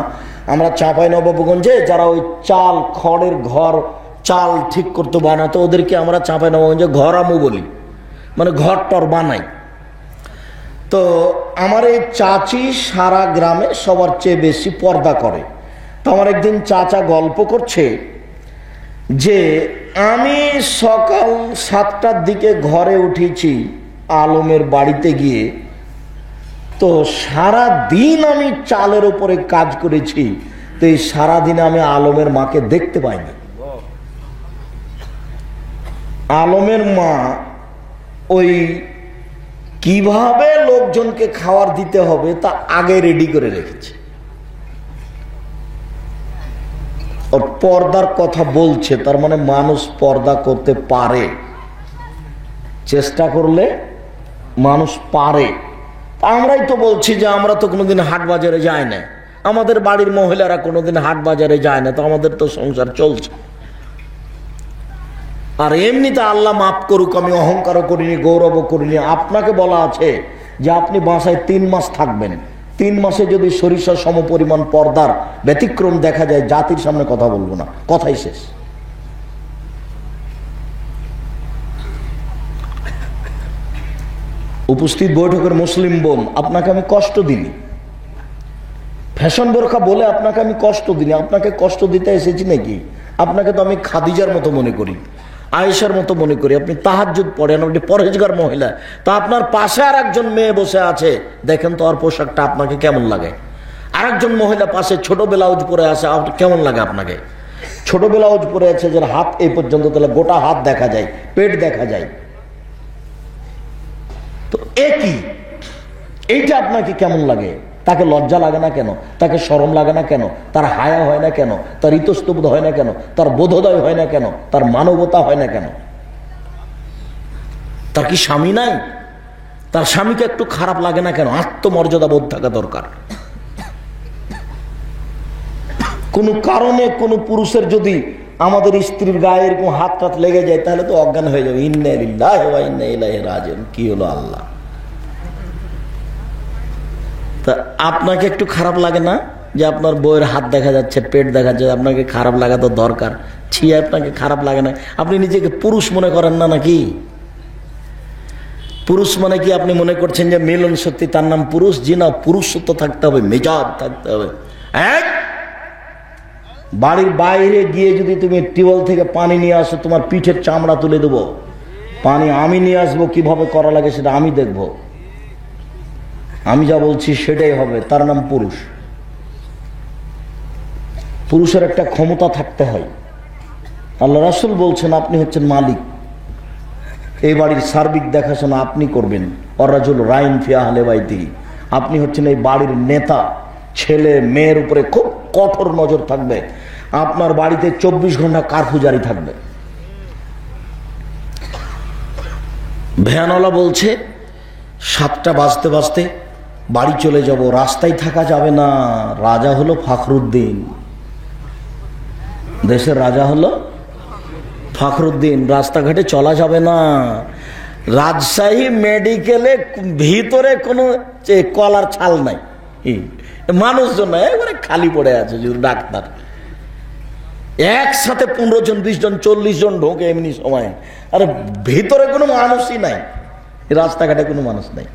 আমরা চাঁপাইনবাবগঞ্জে যারা ওই চাল, খড়ের ঘর, চাল ঠিক করতে বানাতো, ওদেরকে আমরা চাঁপাইনবাবগঞ্জে ঘরামু বলি, মানে ঘর টর বানাই। তো আমার এই চাচি সারা গ্রামে সবার চেয়ে বেশি পর্দা করে। তো আমার একদিন চাচা গল্প করছে যে আমি সকাল 7টার দিকে ঘরে উঠেছি আলমের বাড়িতে গিয়ে, তো সারা দিন আমি চালের উপরে কাজ করেছি, তো এই সারাদিনে আমি আলমের মাকে দেখতে পাইনি। আলমের মা ওই কিভাবে লোকজনকে খাবার দিতে হবে তা আগে রেডি করে রেখেছে। ওর পর্দার কথা বলছে, তার মানে মানুষ পর্দা করতে পারে, চেষ্টা করলে মানুষ পারে। আমরাই তো বলছি যে আমরা তো কোনোদিন হাট বাজারে যাই না, আমাদের বাড়ির মহিলারা কোনোদিন হাট বাজারে যায় না, তো আমাদের তো সংসার চলছে। আর এমনিতে আল্লাহ মাফ করুক, আমি অহংকারও করিনি, গৌরবও করিনি। আপনাকে বলা আছে যে আপনি বাসায় 3 মাস থাকবেন, 3 মাসে যদি সরিষা সম পরিমাণ পর্দার ব্যতিক্রম দেখা যায়, জাতির সামনে কথা বলবো না, কথাই শেষ। উপস্থিত বৈঠকের মুসলিম বোন, আপনাকে আমি কষ্ট দিইনি, ফ্যাশন বোরখা বলে আপনাকে আমি কষ্ট দিইনি। আপনাকে কষ্ট দিতে এসেছি নাকি? আপনাকে তো আমি খাদিজার মতো মনে করি, আয়েশার মতো মনে করি। আপনি তাহাজ্জুদ পড়েন, আপনি পরহেজগার মহিলা, তা আপনার পাশে আর একজন মেয়ে বসে আছে, দেখেন তো আর পোশাকটা আপনাকে কেমন লাগে। আরেকজন মহিলা পাশে ছোট ব্লাউজ পরে আছে, কেমন লাগে আপনাকে? ছোট ব্লাউজ পরে আছে, যার হাত এই পর্যন্ত, তাহলে গোটা হাত দেখা যায়, পেট দেখা যায়। তো একই, এইটা আপনাকে কেমন লাগে? তাকে লজ্জা লাগে না কেন? তাকে শরম লাগে না কেন? তার হায়া হয় না কেন? তার ইতস্তবোধ হয় না কেন? তার বোধোদয় হয় না কেন? তার মানবতা হয় না কেন? তার কি স্বামী নাই? তার স্বামীকে একটু খারাপ লাগে না কেন? আত্মমর্যাদা বোধ থাকা দরকার। কোন কারণে কোন পুরুষের যদি আমাদের স্ত্রীর গায়ে এরকম হাত টাত লেগে যায় তাহলে তো অজ্ঞান হয়ে যাবে। ইন্না লিল্লাহি ওয়া ইন্না ইলাইহি রাজিউন। কি হলো আল্লাহ? তা আপনাকে একটু খারাপ লাগে না যে আপনার বউয়ের হাত দেখা যাচ্ছে, পেট দেখা যাচ্ছে? আপনাকে খারাপ লাগা তো দরকার। ছি, আপনাকে খারাপ লাগে না? আপনি নিজেকে পুরুষ মনে করেন না নাকি? পুরুষ মানে কি আপনি মনে করছেন যে মিলন সত্যি তার নাম পুরুষ? জি না, পুরুষত্ব থাকতে হবে, মেজাজ থাকতে হবে। বাড়ির বাইরে গিয়ে যদি তুমি টিউবওয়েল থেকে পানি নিয়ে আসো, তোমার পিঠের চামড়া তুলে দেবো। পানি আমি নিয়ে আসবো, কিভাবে করা লাগে সেটা আমি দেখব। আমি যা বলছি সেটাই হবে, তার নাম পুরুষ। পুরুষের একটা ক্ষমতা থাকতে হয়। আল্লাহ রাসূল বলছেন আপনি হচ্ছেন মালিক, এই বাড়ির সার্বিক দেখাশোনা আপনি করবেন। ওয়ারাজুল রাইন ফি আহলি বাইতি, আপনি হচ্ছেন এই বাড়ির নেতা। ছেলে মেয়ের উপরে খুব কঠোর নজর থাকবে। আপনার বাড়িতে 24 ঘন্টা কারফিউ জারি থাকবে। ভ্যানওয়ালা বলছে 7টা বাজতে বাজতে বাড়ি চলে যাব, রাস্তায় থাকা যাবে না। রাজা হলো ফখরুদ্দিন, দেশের রাজা হলো ফখরুদ্দিন, রাস্তাঘাটে চলা যাবে না। রাজশাহী মেডিকেলে ভিতরে কোনো কলার ছাল নাই, মানুষজন একবারে খালি পড়ে আছে, শুধু ডাক্তার। একসাথে 15 জন 20 জন 40 জন ঢোকে এমনি সময়, আরে ভিতরে কোনো মানুষই নাই, রাস্তাঘাটে কোনো মানুষ নাই।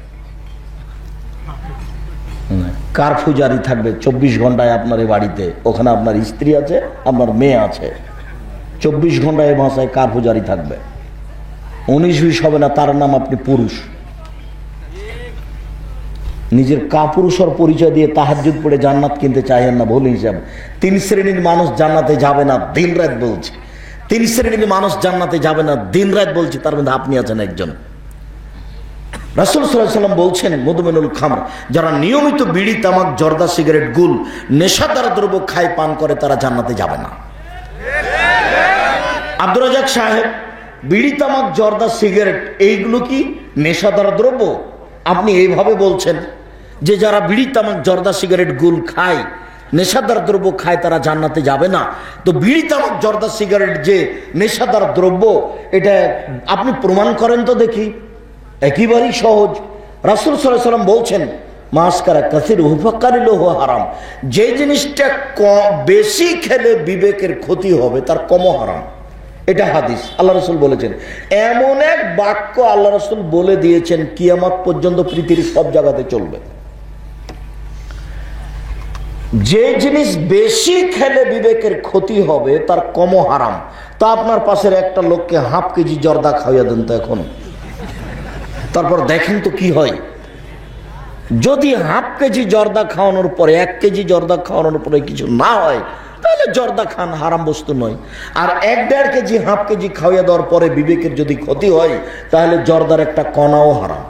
কারফিউ জারি থাকবে 24 ঘন্টায় আপনার এই বাড়িতে। ওখানে আপনার স্ত্রী আছে, আপনার মেয়ে আছে, 24 ঘন্টায় এই ভাষায় কারফিউ জারি থাকবে। 19-20 হবে না, তার নাম আপনি পুরুষ। নিজের কাপুরুষের পরিচয় দিয়ে তাহাজ্জুদ পড়ে জান্নাত কিনতে চাইেন না, ভুল হিসাব। 3 শ্রেণীর মানুষ জান্নাতে যাবে না, দিন রাত বলছি। 3 শ্রেণীর মানুষ জান্নাতে যাবে না, দিন রাত বলছি, তার মধ্যে আপনি আছেন একজন। রাসূল সাল্লাল্লাহু আলাইহি ওয়াসাল্লাম বলছেন মুদমিনুল খামর, যারা নিয়মিত বিড়ি তামাক জর্দা সিগারেট গুল নেশাদার দ্রব্য খায় পান করে তারা জান্নাতে যাবে না। আব্দুর রাজ্জাক সাহেব, বিড়ি তামাক জর্দা সিগারেট এইগুলো কি নেশাদার দ্রব্য? আপনি এইভাবে বলছেন যে যারা বিড়ি তামাক জর্দা সিগারেট গুল খায়, নেশাদার দ্রব্য খায়, তারা জান্নাতে যাবে না। তো বিড়ি তামাক জর্দা সিগারেট যে নেশাদার দ্রব্য, এটা আপনি প্রমাণ করেন তো দেখি। একেবারেই সহজ। রাসূল সাল্লাল্লাহু আলাইহি ওয়াসাল্লাম বলছেন মাসকারা কাসিরুহু ফাকালিলুহু হারাম, যে জিনিসটা বেশি খেলে বিবেকের ক্ষতি হবে তার কমও হারাম। এটা হাদিস, আল্লাহ রাসূল বলেছেন। এমন এক বাক্য আল্লাহ রাসূল বলে দিয়েছেন কিয়ামত পর্যন্ত পৃথিবীর সব জায়গাতে চলবে। যে জিনিস বেশি খেলে বিবেকের ক্ষতি হবে তার কমও হারাম। তা আপনার পাশের একটা লোককে হাফ কেজি জর্দা খাওয়াইয়া দেন তো এখন, তারপর দেখেন তো কি হয়। যদি হাফ কেজি জর্দা খাওয়ানোর পরে 1 কেজি জর্দা খাওয়ানোর পরে কিছু না হয় তাহলে জর্দা খান, হারাম বস্তু নয়। আর 1-1.5 কেজি হাফ কেজি খাওয়াইয়া দেওয়ার পরে বিবেকের যদি ক্ষতি হয় তাহলে জর্দার একটা কণাও হারাম।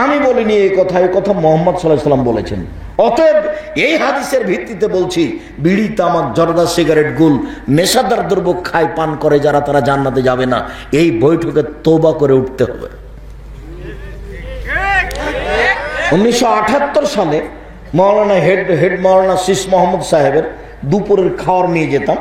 আমি বলিনি এই কথা, এই কথা মুহাম্মদ সাল্লাল্লাহু আলাইহি ওয়াসাল্লাম বলেছেন। অতএব এই হাদিসের ভিত্তিতে বলছি, বিড়ি তামাক জর্দা সিগারেট গুল নেশাদার দ্রব্য খায় পান করে যারা, তারা জান্নাতে যাবে না। এই বৈঠকে তওবা করে উঠতে হবে। 1978 সালে মৌলানা হেড মৌলানা শীষ মোহাম্মদ সাহেবের দুপুরের খাওয়ার নিয়ে যেতাম।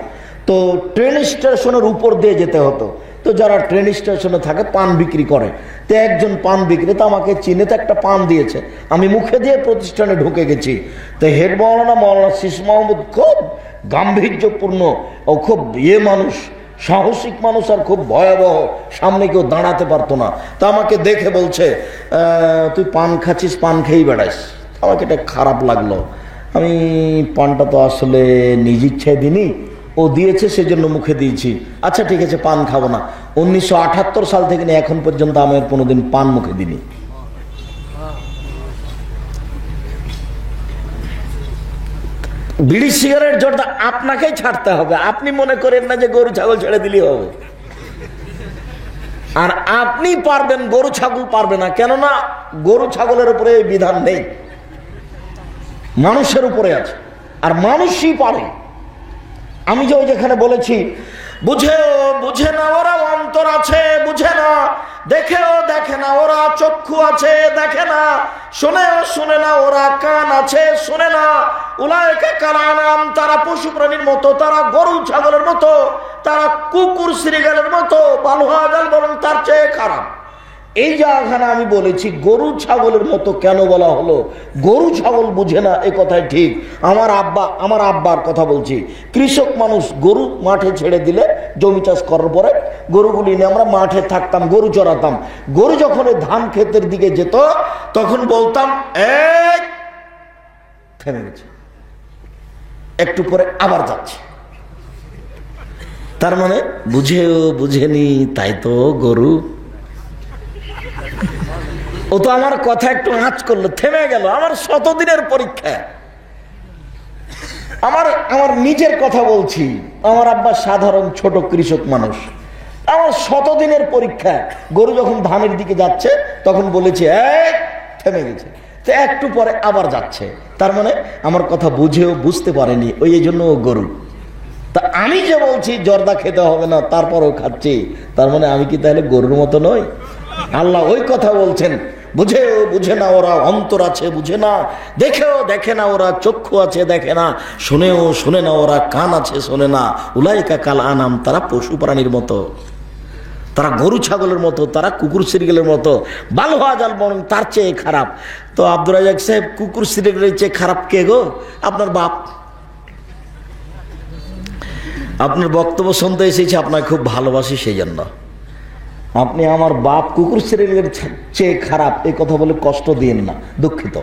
তো ট্রেন স্টেশনের উপর দিয়ে যেতে হতো। তো যারা ট্রেন স্টেশনে থাকে পান বিক্রি করে, তো একজন পান বিক্রেতা আমাকে চিনে, তো একটা পান দিয়েছে। আমি মুখে দিয়ে প্রতিষ্ঠানে ঢুকে গেছি। তো হেড মৌলানা শীষ মোহাম্মদ খুব গাম্ভীর্যপূর্ণ ও খুব মানুষ, সাহসিক মানুষ, আর খুব ভয়াবহ, সামনে কেউ দাঁড়াতে পারতো না। তা আমাকে দেখে বলছে তুই পান খাচ্ছিস, পান খেয়েই বেড়াইস। আমাকে এটা খারাপ লাগলো। আমি পানটা তো আসলে নিজ ইচ্ছায় দিইনি, ও দিয়েছে সেজন্য মুখে দিয়েছি। আচ্ছা ঠিক আছে, পান খাবো না। 1978 সাল থেকে নিয়ে এখন পর্যন্ত আমি আর কোনোদিন পান মুখে দিইনি। বিড়ি সিগারেট জর্দা আপনাকেই ছাড়তে হবে। আপনি মনে করেন না যে গরু ছাগল ছেড়ে দিলেই হবে। আর আপনি পারবেন, গরু ছাগল পারবে না। কেননা গরু ছাগলের উপরে এই বিধান নেই। মানুষের উপরে আছে, আর মানুষই পারে। আমি যে ওই যেখানে বলেছি বুঝে না ওরা অন্তর আছে, বুঝে না, দেখেও দেখে না ওরা চক্ষু আছে, দেখে না, শোনে না ওরা কান আছে, শোনে না। উলাইকা কাল আনাম, তারা পশু প্রাণীর মতো, তারা গরু ছাগলের মতো, তারা কুকুর শ্রীগালের মতো, বালুহাজাল বরং তার চেয়ে খারাপ। এই জায়গাখানে আমি বলেছি গরু ছাগলের মতো কেন বলা হলো? গরু ছাগল বুঝে না এ কথাই ঠিক। আমার আব্বার কথা বলছি, কৃষক মানুষ, গরু মাঠে ছেড়ে দিলে জমি চাষ করার পরে গরুগুলি নিয়ে আমরা মাঠে থাকতাম, গরু চড়াতাম। গরু যখন ধান ক্ষেতের দিকে যেত তখন বলতাম এই থেমে গেছে, একটু পরে আবার যাচ্ছে। তার মানে বুঝেও বুঝেনি, তাই তো গরু। ও তো আমার কথা একটু আঁচ করলো, থেমে গেল। আমার 100 দিনের পরীক্ষা। আমার নিজের কথা বলছি, আমার আব্বা সাধারণ ছোট কৃষক মানুষ, আমার 100 দিনের পরীক্ষা। গরু যখন ধানের দিকে যাচ্ছে তখন বলেছে এই থেমে গেছে, তো একটু পরে আবার যাচ্ছে। তার মানে আমার কথা বুঝেও বুঝতে পারেনি, ওই এই জন্য ও গরু। তা আমি যে বলছি জর্দা খেতে হবে না, তারপরও খাচ্ছি, তার মানে আমি কি তাহলে গরুর মতো নই? আল্লাহ ওই কথা বলছেন, বুঝেও বুঝে না ওরা অন্তর আছে, বুঝে না, দেখেও দেখে না ওরা চক্ষু আছে, দেখে না, শুনেও শুনে না ওরা কান আছে, শোনে না। উলাইকা কাল আনাম, তারা পশু প্রাণীর মতো, তারা গরু ছাগলের মতো, তারা কুকুর শ্রীগেলের মতো, বালুহাজাল বরং তার চেয়ে খারাপ। তো আব্দুর রাজ্জাক সাহেব, কুকুর শ্রীগেলের চেয়ে খারাপ কে গো? আপনার বাপ। আপনার বক্তব্য শুনতে এসেছি, আপনাকে খুব ভালোবাসি, সেই জন্য। আপনি আমার বাপ কুকুর শ্রেণীর চেয়ে খারাপ এই কথা বলে কষ্ট দিয়েন না, দুঃখিত।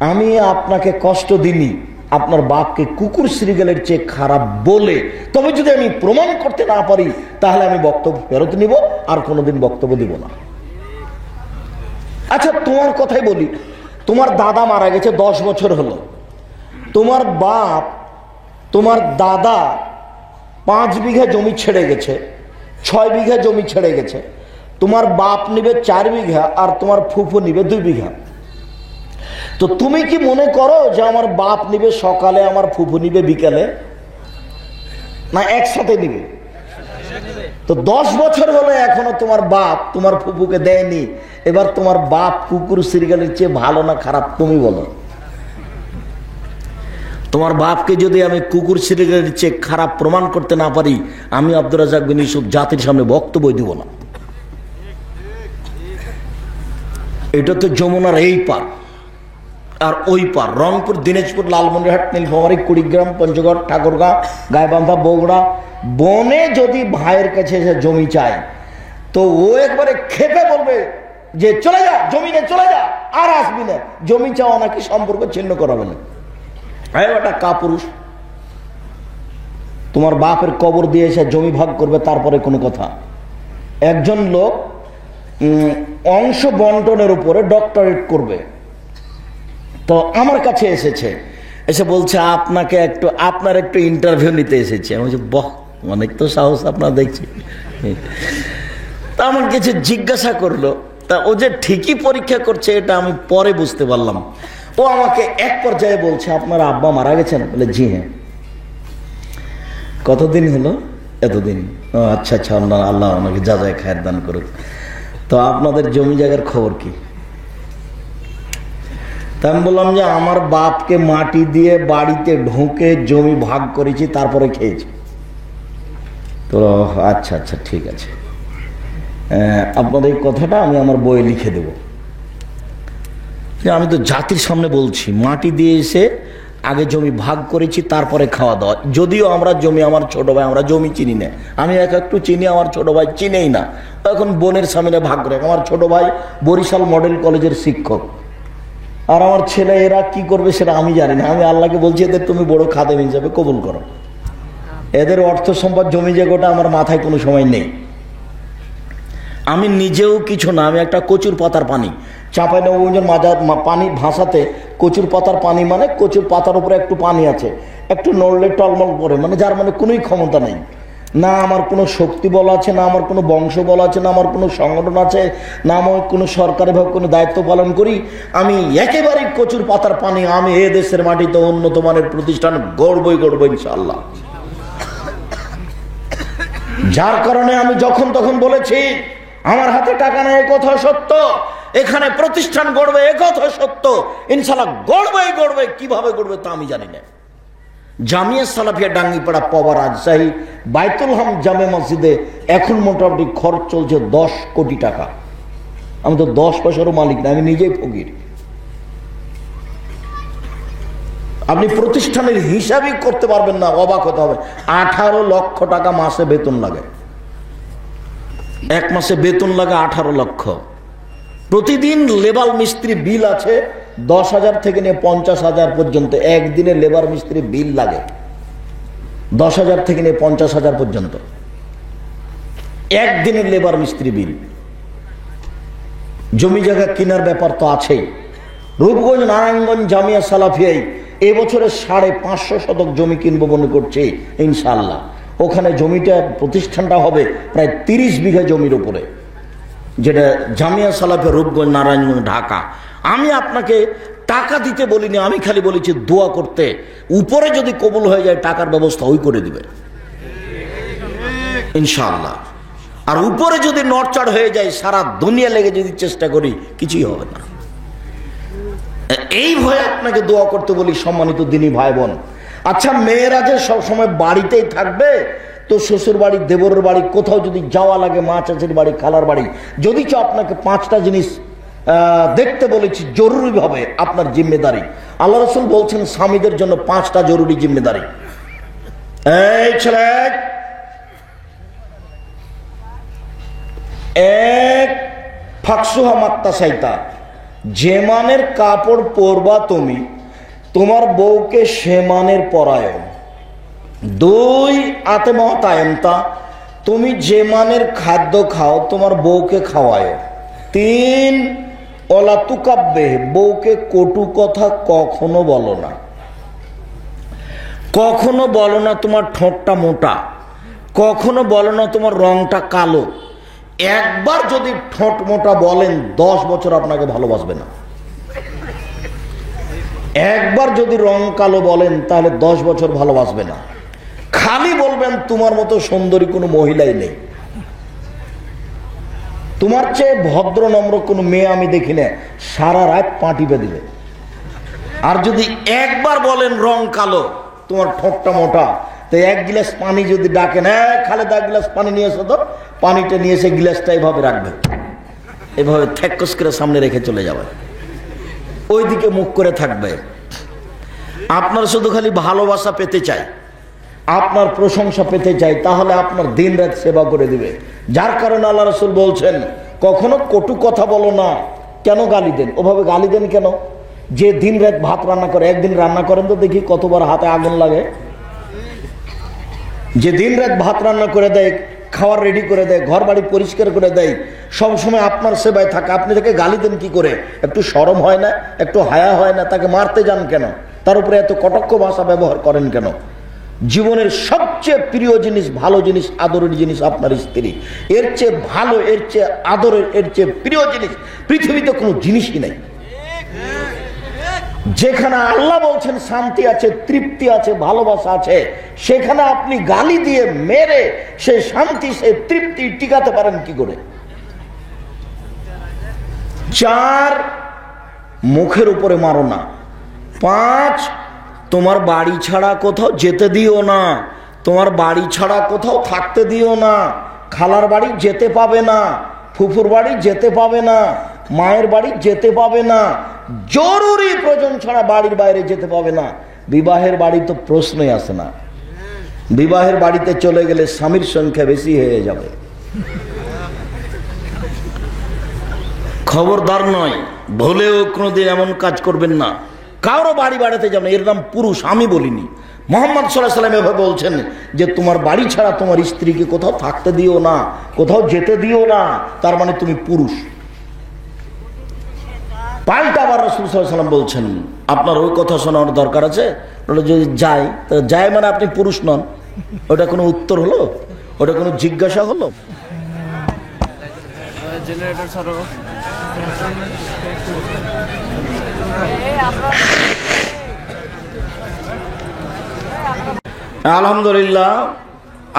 আমি আপনাকে কষ্ট দিইনি, আপনার বাপকে কুকুর শ্রীগালের চেয়ে খারাপ বলে। তবে যদি আমি প্রমাণ করতে না পারি তাহলে আমি বক্তব্য ফেরত নিব, আর কোনোদিন বক্তব্য দিব না। আচ্ছা তোমার কথাই বলি, তোমার দাদা মারা গেছে 10 বছর হলো, তোমার বাপ, তোমার দাদা 5 বিঘা জমি ছেড়ে গেছে, 6 বিঘা জমি ছেড়ে গেছে। তোমার বাপ নিবে 4 বিঘা আর তোমার ফুফু নিবে 2 বিঘা। তো তুমি কি মনে করো যে আমার বাপ নিবে সকালে, আমার ফুফু নিবে বিকালে, না একসাথে নিবে? তো 10 বছর হলো এখনো তোমার বাপ তোমার ফুফুকে দেয়নি। এবার তোমার বাপ কুকুর শ্রীগালের চেয়ে ভালো না খারাপ তুমি বলো? তোমার বাপকে যদি আমি কুকুর শ্রীগালের চেয়ে খারাপ প্রমাণ করতে না পারি, আমি আব্দুর রাজ্জাক বিন ইউসুফ জাতির সামনে বক্তব্য দিব না। এটা তো যমুনার এই পার আর ওই পার, রংপুর, দিনাজপুর, লালমনিরহাট, নীলফামারী, কুড়িগ্রাম, পঞ্চগড়, ঠাকুরগাঁও, গাইবান্ধা, বগুড়া। বনে যদি ভাইয়ের কাছে এসে জমি চায় তো ও একবারে খেপে বলবে যে চলে যা, জমিনে চলে যা, আর আসবি না। জমি চাওয়া নাকি সম্পর্ক ছিন্ন করাবে না। ওটা কাপুরুষ। তোমার বাপের কবর দিয়ে এসে জমি ভাগ করবে, তারপরে কোনো কথা। একজন লোক অংশ বন্টনের উপরে ডক্টরেট করবে, তো আমার কাছে এসেছে, এসে বলছে আপনার একটু ইন্টারভিউ নিতে এসেছে। আমি বলছি বাহ, অনেক তো সাহস আপনার দেখছি। তা আমার কিছু জিজ্ঞাসা করলো, তা ও যে ঠিকই পরীক্ষা করছে এটা আমি পরে বুঝতে পারলাম। ও আমাকে এক পর্যায়ে বলছে আপনার আব্বা মারা গেছেন? বলে জি হ্যাঁ। কতদিন হলো? এতদিন। ও আচ্ছা আচ্ছা, আল্লাহ ওনাকে যা যায় খায়ের দান করুক। তো আপনাদের জমি জায়গার খবর কি? তা আমি বললাম যে আমার বাপকে মাটি দিয়ে বাড়িতে ঢুকে জমি ভাগ করেছি, তারপরে খেয়েছি। তো আচ্ছা আচ্ছা ঠিক আছে, আপনাদের এই কথাটা আমি আমার বইয়ে লিখে দেব। আমি তো জাতির সামনে বলছি, মাটি দিয়ে এসে আগে জমি ভাগ করেছি, তারপরে খাওয়া দাওয়া। যদিও আমরা জমি, আমার ছোট ভাই, আমরা জমি চিনি না, আমি একটু চিনি, আমার ছোট ভাই চিনেই না। এখন বোনের সামনে ভাগ করে, আমার ছোট ভাই বরিশাল মডেল কলেজের শিক্ষক, আর আমার ছেলে এরা কি করবে সেটা আমি জানি না। আমি আল্লাহকে বলছি এদের তুমি বড় খাদেম হিসাবে কবুল করো। এদের অর্থ সম্পদ জমি জায়গাটা আমার মাথায় কোনো সময় নেই। আমি নিজেও কিছু না, আমি একটা কচুর পাতার পানি, চাঁপাইনবাবগঞ্জের পানি ভাষাতে কচুর পাতার পানি মানে কচুর পাতার উপরে একটু পানি আছে, একটু নড়লে টলমল করে, মানে যার মানে কোনোই ক্ষমতা নেই। না আমার কোনো শক্তি বল আছে, না আমার কোনো বংশ বল আছে, না আমার কোনো সংগঠন আছে, না আমার কোনো সরকারিভাবে কোনো দায়িত্ব পালন করি। আমি একেবারেই কচুর পাতার পানি, আমি এ দেশের মাটিতে উন্নত মানের প্রতিষ্ঠান গড়বই গড়বো ইনশাআল্লাহ। যার কারণে আমি যখন তখন বলেছি আমার হাতে টাকা নেই, এ কথা সত্য, এখানে প্রতিষ্ঠান গড়বে এ কথা সত্য, ইনশাআল্লাহ গড়বেই গড়বে। কিভাবে গড়বে তা আমি জানি না। জামিয়া সালাফিয়া ডাঙ্গিপাড়া পবা রাজশাহী বাইতুল হাম জামে মসজিদে এখন মোটামুটি খরচ চলছে 10 কোটি টাকা। আমি তো 10 পয়সারও মালিক না, আমি নিজেই ফকির। আপনি প্রতিষ্ঠানের হিসাবই করতে পারবেন না, অবাক হতে হবে। 18 লক্ষ টাকা মাসে বেতন লাগে, এক মাসে বেতন লাগে 18 লক্ষ। প্রতিদিন লেবার মিস্ত্রি বিল আছে 10,000 থেকে নিয়ে 50,000 পর্যন্ত। একদিনে লেবার মিস্ত্রি বিল লাগে 10,000 থেকে নিয়ে 50,000 পর্যন্ত, একদিনের লেবার মিস্ত্রি বিল। জমি জায়গা কেনার ব্যাপার তো আছেই। রূপগঞ্জ নারায়ণগঞ্জ জামিয়া সালাফিয়ায় এবছরে 550 শতক জমি কিনবো মনে করছে ইনশাআল্লাহ। ওখানে জমিটা প্রতিষ্ঠানটা হবে প্রায় 30 বিঘা জমির উপরে, যেটা জামিয়া সালাফিয়া রূপগঞ্জ নারায়ণগঞ্জ ঢাকা। আমি আপনাকে টাকা দিতে বলিনি, আমি খালি বলেছি দোয়া করতে। উপরে যদি কবুল হয়ে যায় টাকার ব্যবস্থা ওই করে দিবে ইনশাআল্লাহ। আর উপরে যদি নড়চড় হয়ে যায়, সারা দুনিয়া লেগে যদি চেষ্টা করি কিছুই হবে না। এই ভয়ে আপনাকে দোয়া করতে বলি সম্মানিত দিনী ভাই বোন। আচ্ছা, মেয়েরা যে সবসময় বাড়িতেই থাকবে, তো শ্বশুর বাড়ি দেবরের বাড়ি কোথাও যদি যাওয়া লাগে, মা চাচির বাড়ি খালার বাড়ি, যদি চাও আপনাকে 5টা জিনিস দেখতে বলেছি জরুরিভাবে, আপনার জিম্মেদারি। আল্লাহ রাসূল বলছেন স্বামীদের জন্য 5টা জরুরি জিম্মেদারি। এই ছেলে, 1 ফাকসুহা মাত্তা সাইতা, যে মানের কাপড় পরবা তুমি, তোমার বউকে সে মানের পরায়। 2 আতেমাতায়ন্তা, তুমি যে মানের খাদ্য খাও তোমার বউকে খাওয়ায়। 3 অলাতুকাব্বে, বউকে কটু কথা কখনো বলো না। কখনো বলো না তোমার ঠোঁটটা মোটা, কখনো বলো না তোমার রংটা কালো। একবার যদি ঠোঁট মোটা বলেন 10 বছর আপনাকে ভালোবাসবে না। একবার যদি রং কালো বলেন তাহলে 10 বছর ভালোবাসবে না। খালি বলবেন তোমার মতো সুন্দরী কোনো মহিলাই নেই, তোমার চেয়ে ভদ্র নম্র কোনো মেয়ে আমি দেখি না, সারা রাত পা টিপে দিবে। আর যদি একবার বলেন রং কালো, তোমার ঠোঁটটা মোটা, তো 1 গ্লাস পানি যদি ডাকেন, খালেদা 1 গ্লাস পানি নিয়ে এসো, তো পানিটা নিয়ে এসে গ্লাসটা এইভাবে রাখবে, এভাবে থ্যাকস করে সামনে রেখে চলে যাবে, ওইদিকে মুখ করে থাকবে। আপনার শুধু খালি ভালোবাসা পেতে চাই, আপনার প্রশংসা পেতে চাই, তাহলে আপনার দিন রাত সেবা করে দিবে। যার কারণে আল্লাহ রাসূল বলছেন কখনো কটু কথা বলো না। কেন গালি দেন? ওভাবে গালি দেন কেন? যে দিন রাত ভাত রান্না করে, একদিন রান্না করেন তো দেখি কতবার হাতে আগুন লাগে। যে দিন রাত ভাত রান্না করে দেয়, খাবার রেডি করে দেয়, ঘর বাড়ি পরিষ্কার করে দেয়, সবসময় আপনার সেবায় থাকে, আপনি তাকে গালি দেন কি করে? একটু শরম হয় না? একটু হায়া হয় না? তাকে মারতে যান কেন? তার উপরে এত কটক্ষ ভাষা ব্যবহার করেন কেন? জীবনের সবচেয়ে প্রিয় জিনিস, ভালো জিনিস, আদরের জিনিস আপনার স্ত্রী। এর চেয়ে ভালো, এর চেয়ে আদরের, এর চেয়ে প্রিয় জিনিস পৃথিবীতে কোনো জিনিসই নাই। যেখানে আল্লাহ বলছেন শান্তি আছে, তৃপ্তি আছে, ভালোবাসা আছে, সেখানে আপনি গালি দিয়ে মেরে সেই শান্তি, সেই তৃপ্তি টিকাতে পারেন কি করে? 4 মুখের উপরে মারো না। 5 তোমার বাড়ি ছাড়া কোথাও যেতে দিও না, তোমার বাড়ি ছাড়া কোথাও থাকতে দিও না। খালার বাড়ি যেতে পাবে না, ফুফুর বাড়ি যেতে পাবে না, মায়ের বাড়ি যেতে পাবে না, জরুরি প্রয়োজন ছাড়া বাড়ির বাইরে যেতে পাবে না। বিবাহের বাড়ি তো প্রশ্নই আসে না। বিবাহের বাড়িতে চলে গেলে স্বামীর সংখ্যা বেশি হয়ে যাবে। খবরদার নয়, ভুলেও কোনোদিন এমন কাজ করবেন না। কারো বাড়ি বাড়াতে যাবেন, এর নাম পুরুষ, আমি বলিনি। মুহাম্মদ সাল্লাল্লাহু আলাইহি ওয়াসাল্লাম এভাবে বলছেন যে তোমার বাড়ি ছাড়া তোমার স্ত্রীকে কোথাও থাকতে দিও না, কোথাও যেতে দিও না, তার মানে তুমি পুরুষ। পাল্টা আবার রাসূল সাল্লাল্লাহু আলাইহি ওয়াসাল্লাম বলছেন আপনার ওই কথা শোনার দরকার আছে, যদি যাই তো যাই মানে আপনি পুরুষ নন, ওটা কোনো উত্তর হলো? ওটা কোনো জিজ্ঞাসা হলো? আলহামদুলিল্লাহ,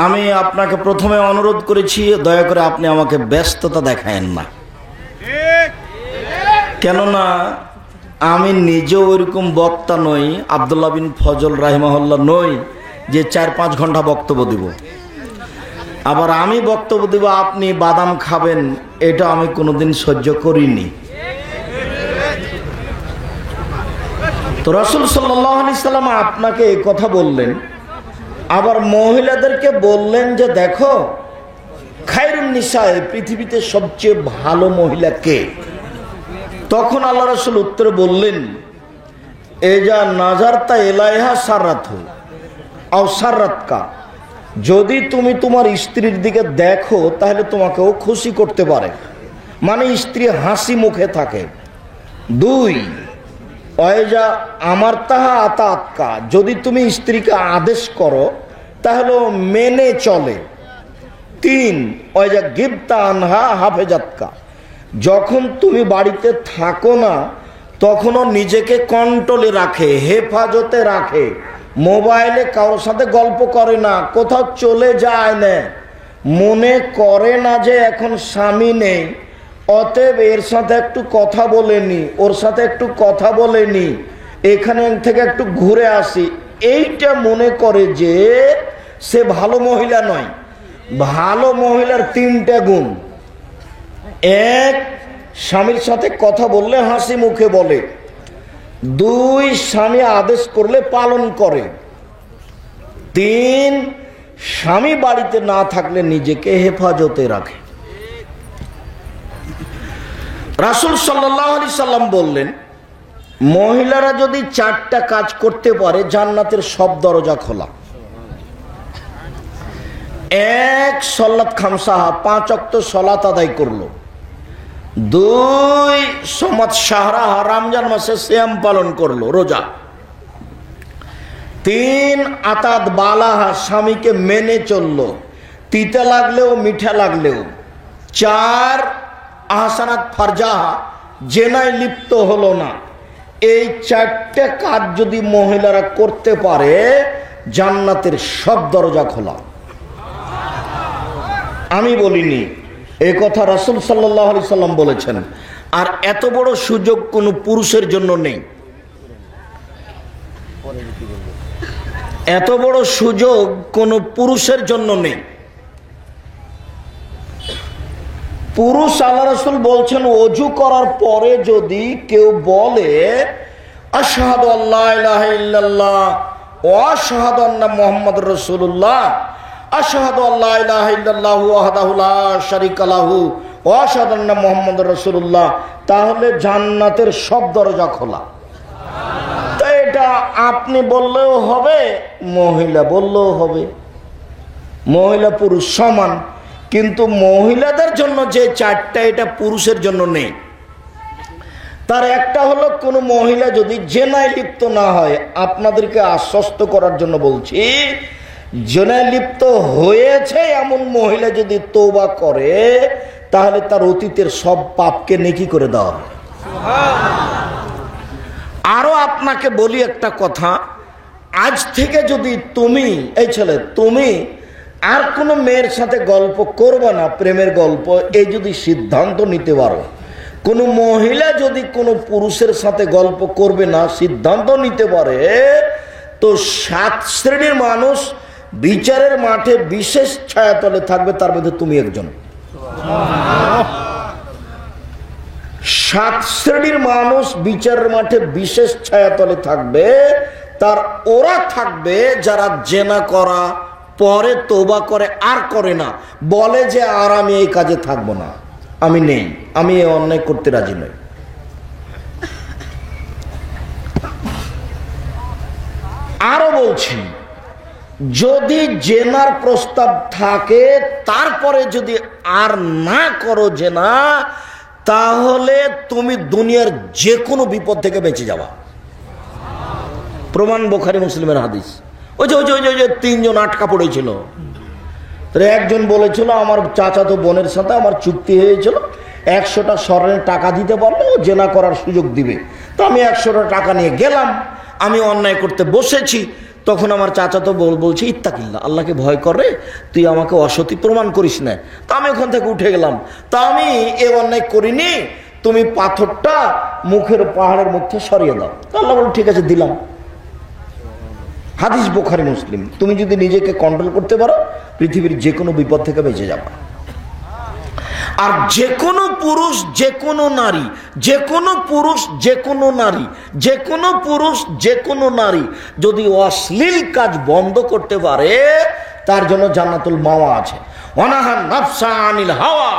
আমি আপনাকে প্রথমে অনুরোধ করেছি দয়া করে আপনি আমাকে ব্যস্ততা দেখায়েন না, কেননা আমি নিজেও ওইরকম বক্তা নই, আব্দুল্লাহ বিন ফজল রাহিমাহুল্লাহ নই যে 4-5 ঘন্টা বক্তব্য দিব। আবার আমি বক্তব্য দিব আপনি বাদাম খাবেন, এটা আমি কোনোদিন সহ্য করিনি। তো রাসূল সাল্লাল্লাহু আলাইহি সাল্লাম আপনাকে এই কথা বললেন, আবার মহিলাদেরকে বললেন যে দেখো খায়রুন নিসায়ে, পৃথিবীতে সবচেয়ে ভালো মহিলা কে? তখন আল্লাহ রাসূল উত্তরে বললেন, এজা নাজারতা ইলাইহা সাররাতহু আও সাররাতকা, যদি তুমি তোমার স্ত্রীর দিকে দেখো তাহলে তোমাকেও খুশি করতে পারে, মানে স্ত্রী হাসি মুখে থাকে। 2, ওয়াইজা আমার তাহা আতাতকা, যদি তুমি স্ত্রীকে আদেশ করো তাহলে মেনে চলে। 3, ওয়াইজা গিবতা আনহা হাফেজাতকা, যখন তুমি বাড়িতে থাকো না তখনও নিজেকে কন্ট্রোলে রাখে, হেফাজতে রাখে, মোবাইলে কারোর সাথে গল্প করে না, কোথাও চলে যায় না, মনে করে না যে এখন স্বামী নেই, অতএব এর সাথে একটু কথা বলেনি, ওর সাথে একটু কথা বলেনি, এখানে থেকে একটু ঘুরে আসি, এইটা মনে করে যে সে ভালো মহিলা নয়। ভালো মহিলার 3টা গুণ। 1, স্বামীর সাথে কথা বললে হাসি মুখে বলে। 2, স্বামী আদেশ করলে পালন করে। 3, স্বামী বাড়িতে না থাকলে নিজেকে হেফাজতে রাখে। রাসূল সাল্লাল্লাহু আলাইহি সাল্লাম বললেন, মহিলারা যদি 4টা কাজ করতে পারে জান্নাতের সব দরজা খোলা। 1, সলাত খামসাহা, 5 ওয়াক্ত সালাত আদায় করলো। 2, সমাত শাহরাহা, রমজান মাসে সিয়াম পালন করলো, রোজা। 3, আতাত বালাহা, স্বামীকে মেনে চললো, তিতা লাগলেও মিঠা লাগলেও। 4, আহসানাত ফারজাহা, জেনায় লিপ্ত হলো না। এই 4টে কাজ যদি মহিলারা করতে পারে জান্নাতের সব দরজা খোলা। আমি বলিনি, এই কথা রাসূল সাল্লাল্লাহু আলাইহি সাল্লাম বলেছেন। আর এত বড় সুযোগ কোনো পুরুষের জন্য নেই, এত বড় সুযোগ কোনো পুরুষের জন্য নেই। পুরুষ, আল্লাহ রাসূল বলছেন, ওযু করার পরে যদি কেউ বলে আশহাদু আল্লা ইলাহা ইল্লাল্লাহ ওয়া আশহাদু আন্না মুহাম্মাদুর রাসূলুল্লাহ, আশহাদু আল্লা ইলাহা ইল্লাল্লাহু ওয়াহদাহু লা শারীকা লাহু ওয়া আশহাদু আন্না মুহাম্মাদুর রাসূলুল্লাহ, তাহলে জান্নাতের সব দরজা খোলা। তো এটা আপনি বললেও হবে, মহিলা বললেও হবে, মহিলা পুরুষ সমান। কিন্তু মহিলাদের জন্য যে 4টা, এটা পুরুষের জন্য নেই। তার একটা হলো, কোনো মহিলা যদি জেনায় লিপ্ত না হয়, আপনাদেরকে আশ্বস্ত করার জন্য বলছি, জেনায় লিপ্ত হয়েছে এমন মহিলা যদি তওবা করে তাহলে তার অতীতের সব পাপকে নেকি করে দেওয়া হবে। আরো আপনাকে বলি একটা কথা, আজ থেকে যদি তুমি, এই ছেলে, তুমি আর কোনো মেয়ের সাথে গল্প করবে না, প্রেমের গল্প, এই যদি সিদ্ধান্ত নিতে পারো, কোনো মহিলা যদি কোনো পুরুষের সাথে গল্প করবে না সিদ্ধান্ত নিতে পারে, তো 7 শ্রেণীর মানুষ বিচারের মাঠে বিশেষ ছায়াতলে থাকবে, তার মধ্যে তুমি একজন। 7 শ্রেণীর মানুষ বিচারের মাঠে বিশেষ ছায়াতলে থাকবে, তার ওরা থাকবে যারা জেনা করা পরে তওবা করে আর করে না, বলে যে আর আমি এই কাজে থাকবো না, আমি নেই, আমি এই অন্যায় করতে রাজি নই। আরো বলছি, যদি জেনার প্রস্তাব থাকে তারপরে যদি আর না করো জেনা, তাহলে তুমি দুনিয়ার যে কোনো বিপদ থেকে বেঁচে যাবা। প্রমাণ বুখারী মুসলিমের হাদিস। ওই যে 3 জন আটকা পড়েছিল, একজন বলেছিল আমার চাচাতো বোনের সাথে আমার চুক্তি হয়েছিল 100টা স্বর্ণের টাকা দিতে পারলে ও জেনা করার সুযোগ দিবে। তো আমি 100টা টাকা নিয়ে গেলাম, আমি অন্যায় করতে বসেছি। তখন আমার চাচাতো বলছে ইত্তাকিল্লাহ, আল্লাহকে ভয় করে, তুই আমাকে অসতী প্রমাণ করিস না। তা আমি ওখান থেকে উঠে গেলাম। তা আমি এ অন্যায় করিনি, তুমি পাথরটা মুখের পাহাড়ের মধ্যে সরিয়ে দাও। আল্লাহ বলল ঠিক আছে দিলাম। হাদিস বুখারী মুসলিম। তুমি যদি নিজেকে কন্ট্রোল করতে পারো পৃথিবীর যে কোনো বিপদ থেকে বেঁচে যাবে। আর যে কোনো পুরুষ যে কোনো নারী, যে কোনো পুরুষ যে কোনো নারী, যে কোনো পুরুষ যে কোনো নারী যদি অশ্লীল কাজ বন্ধ করতে পারে তার জন্য জান্নাতুল মাওয়া আছে। ওয়ানাহান নাফসা আনিল হাওয়া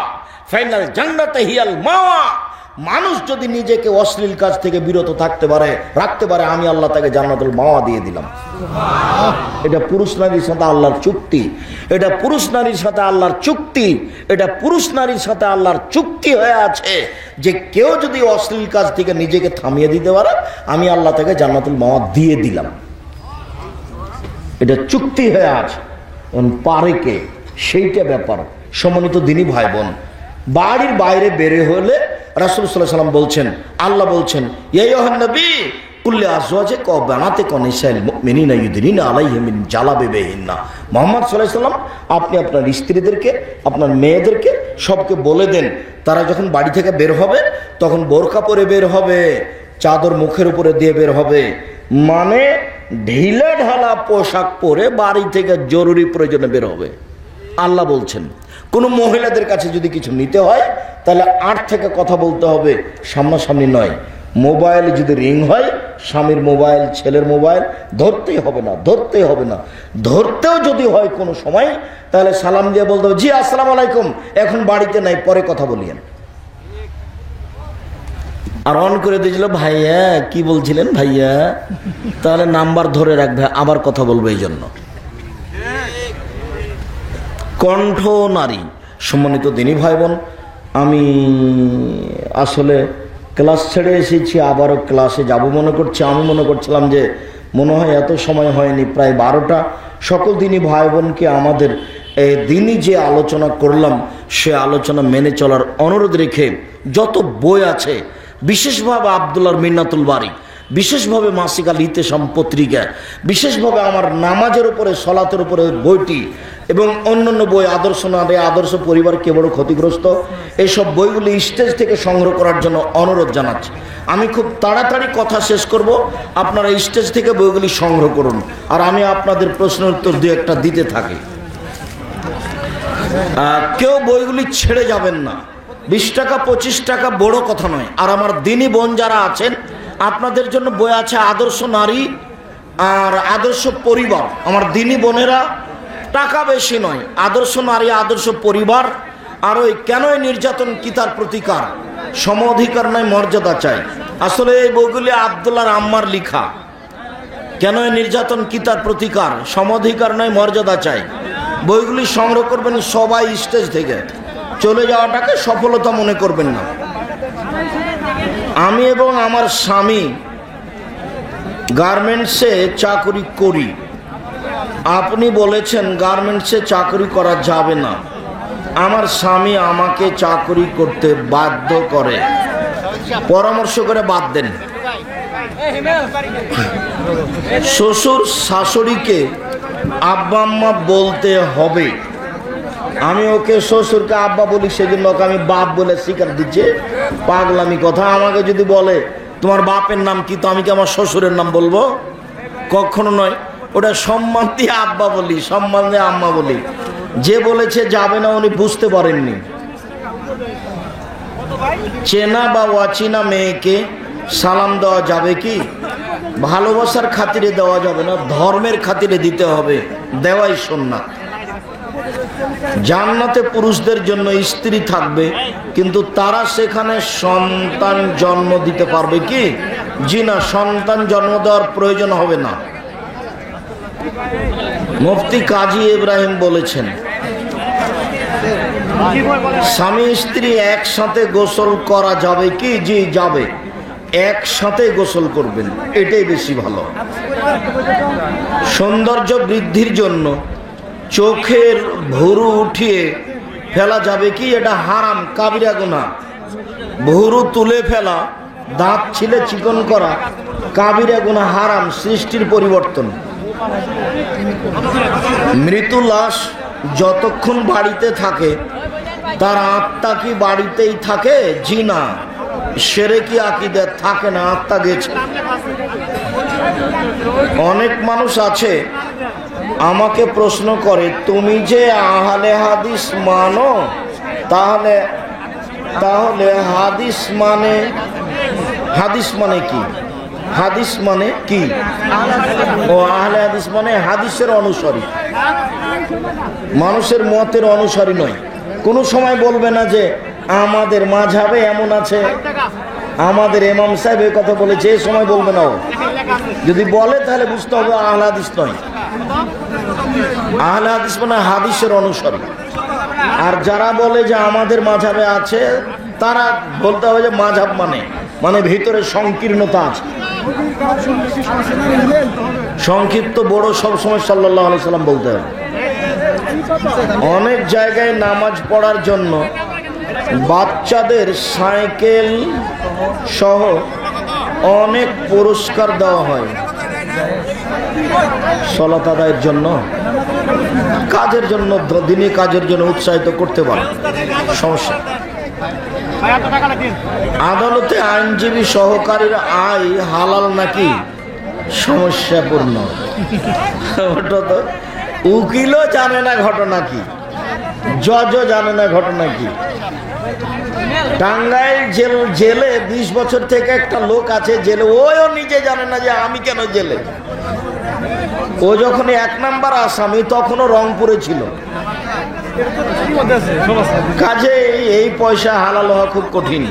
ফাইনাল জান্নাতে হিয়াল মাওয়া। মানুষ যদি নিজেকে অশ্লীল কাজ থেকে বিরত রাখতে পারে আমি আল্লাহ তাকে জান্নাতুল মাওয়া দিয়ে দিলাম। এটা পুরুষ নারীর সাথে আল্লাহর চুক্তি, এটা পুরুষ নারীর সাথে আল্লাহর চুক্তি, এটা পুরুষ নারীর সাথে আল্লাহর চুক্তি হয়ে আছে যে কেউ যদি অশ্লীল কাজ থেকে নিজেকে থামিয়ে দিতে পারে আমি আল্লাহ তাকে জান্নাতুল মাওয়া দিয়ে দিলাম। এটা চুক্তি হয়ে আছে। পারে কে সেইটা ব্যাপার। সম্মানিত দিনী ভাই বোন, বাড়ির বাইরে বেরে হলে রাসূল সাল্লাল্লাহু আলাইহি ওয়াসাল্লাম বলছেন, আল্লাহ বলছেন ইয়া আইয়ুহান নবী কুল্লি আজওয়াজিকা ওয়া বানাতিকা নিসাইল মুমিনিনা ইউদিনিনা আলাইহিম মিন জালাবিবিহিন্না। মুহাম্মদ সাল্লাল্লাহু আলাইহি ওয়াসাল্লাম আপনি আপনার স্ত্রীদেরকে, আপনার মেয়েদেরকে সবকে বলে দেন তারা যখন বাড়ি থেকে বের হবে তখন বোরকা পরে বের হবে, চাদর মুখের উপরে দিয়ে বের হবে। মানে ঢিলা ঢালা পোশাক পরে বাড়ি থেকে জরুরি প্রয়োজনে বের হবে। আল্লাহ বলছেন কোনো মহিলাদের কাছে যদি কিছু নিতে হয় তাহলে আট থেকে কথা বলতে হবে, সামনাসামনি নয়। মোবাইল যদি রিং হয়, স্বামীর মোবাইল ছেলের মোবাইল ধরতেই হবে না, ধরতেই হবে না। ধরতেও যদি হয় কোনো সময় তাহলে সালাম দিয়ে বলতে হবে জি আসসালামু আলাইকুম, এখন বাড়িতে নাই, পরে কথা বলিয়েন। আর অন করে দিয়েছিল ভাইয়া কি বলছিলেন ভাইয়া, তাহলে নাম্বার ধরে রাখবে, আবার কথা বলবে। এই জন্য কণ্ঠ নারী। সম্মানিত দিনী ভাই বোন, আমি আসলে ক্লাস ছেড়ে এসেছি, আবারও ক্লাসে যাব মনে করছি। আমি মনে করছিলাম যে মনে হয় এত সময় হয়নি, প্রায় 12টা। সকল দিনী ভাই বোনকে আমাদের দিনই যে আলোচনা করলাম সে আলোচনা মেনে চলার অনুরোধ রেখে যত বই আছে, বিশেষভাবে আব্দুল্লাহর মিন্নাতুল বারী, বিশেষভাবে মাসিক আল ইতেসাম পত্রিকা, বিশেষভাবে আমার নামাজের উপরে সলাতের উপরে বইটি এবং অন্যান্য বই, আদর্শ নারী, আদর্শ পরিবার কে বড় ক্ষতিগ্রস্ত, এইসব বইগুলি স্টেজ থেকে সংগ্রহ করার জন্য অনুরোধ জানাচ্ছি। আমি খুব তাড়াতাড়ি কথা শেষ করব, আপনারা স্টেজ থেকে বইগুলি সংগ্রহ করুন আর আমি আপনাদের প্রশ্নের উত্তর দু একটা দিতে থাকি। কেউ বইগুলি ছেড়ে যাবেন না। 20 টাকা 25 টাকা বড় কথা নয়। আর আমার দিনী বোন যারা আছেন আপনাদের জন্য বই আছে আদর্শ নারী আর আদর্শ পরিবার। আমার দিনী বোনেরা, টাকা বেশি নয়, আদর্শ নারী, আদর্শ পরিবার। আর ওই কেন নির্যাতন কি তার প্রতিকার, সম অধিকার নয় মর্যাদা চাই। আসলে এই বইগুলি আব্দুল্লাহর আম্মার লিখা। কেন নির্যাতন কি তার প্রতিকার, সম অধিকার নয় মর্যাদা চাই। বইগুলি সংগ্রহ করবেন সবাই স্টেজ থেকে। চলে যাওয়াটাকে সফলতা মনে করবেন না। আমি এবং আমার স্বামী গার্মেন্টসে চাকরি করি। আপনি বলেছেন গার্মেন্টসে চাকরি করা যাবে না। আমার স্বামী আমাকে চাকরি করতে বাধ্য করে, পরামর্শ করে বাদ দেন। শ্বশুর শাশুড়িকে আব্বা আম্মা বলতে হবে। আমি ওকে শ্বশুরকে আব্বা বলি, সেজন্য ওকে আমি বাপ বলে স্বীকার দিচ্ছে। পাগলামি কথা। আমাকে যদি বলে তোমার বাপের নাম কি, তো আমি কি আমার শ্বশুরের নাম বলবো? কখনো নয়। ওটা সম্মান দিয়ে আব্বা বলি, সম্মান দিয়ে আম্মা বলি। যে বলেছে যাবে না উনি বুঝতে পারেননি। চেনা বা অচেনা মেয়েকে সালাম দেওয়া যাবে কি? ভালোবাসার খাতিরে দেওয়া যাবে না, ধর্মের খাতিরে দিতে হবে। দেওয়াই সুন্নাত। জান্নাতে পুরুষদের জন্য স্ত্রী থাকবে, কিন্তু তারা সেখানে সন্তান জন্ম দিতে পারবে কি? জি না, সন্তান জন্ম দেওয়ার প্রয়োজন হবে না। মুফতি কাজী ইব্রাহিম বলেছেন স্বামী স্ত্রী একসাথে গোসল করা যাবে কি? জি যাবে, একসাথে গোসল করবেন, এটাই বেশি ভালো। সৌন্দর্য বৃদ্ধির জন্য চোখের ভুরু উঠিয়ে ফেলা যাবে কি? এটা হারাম, কাবিরা গুনাহ। ভুরু তুলে ফেলা, দাঁত ছিলে চিকন করা, কাবিরা গুনাহ, হারাম, সৃষ্টির পরিবর্তন। মৃত্যু লাশ যতক্ষণ বাড়িতে থাকে তার আত্মা কি বাড়িতেই থাকে? জি না, শিরকি আকীদা থাকে না, আত্মা গেছে। অনেক মানুষ আছে আমাকে প্রশ্ন করে, তুমি যে আহলে হাদিস মানো, তাহলে হাদিস মানে কি? হাদিস মানে কি? ও আহলে হাদিস মানে হাদিসের অনুসারী, মানুষের মতের অনুসারী নয়। কোনো সময় বলবে না যে আমাদের মাযহাবে এমন আছে, আমাদের ইমাম সাহেব এই কথা বলেছে, এই সময় বলবে না। যদি বলে তাহলে বুঝতে হবে আহলে হাদিস নয়। আহলে হাদিস মানে হাদিসের অনুসারী। আর যারা বলে যে আমাদের মাযহাবে আছে, তারা বলতে হবে যে মাযহাব মানে ভিতরে সংকীর্ণতা আছে। সংক্ষিপ্ত বড় সবসময় সাল্লাল্লাহু আলাইহি সাল্লাম বলতে হবে। অনেক জায়গায় নামাজ পড়ার জন্য বাচ্চাদের সাইকেল সহ অনেক পুরস্কার দেওয়া হয় সালাত আদায়ের জন্য, কাজের জন্য, দিনী কাজের জন্য উৎসাহিত করতে পারে, সমস্যা। আদালতে আইনজীবী সহকারীর আয় হালাল নাকি? সমস্যাপূর্ণ। ওটা তো উকিলও জানে না ঘটনা কি, জজও জানে না ঘটনা কি। টাঙ্গাইল জেলে 20 বছর থেকে একটা লোক আছে জেলে, ওও নিজে জানে না যে আমি কেন জেলে। ও যখন 1 নাম্বার আসামি তখনও রংপুরে ছিল। কাজে এই পয়সা হালাল হওয়া খুব কঠিন।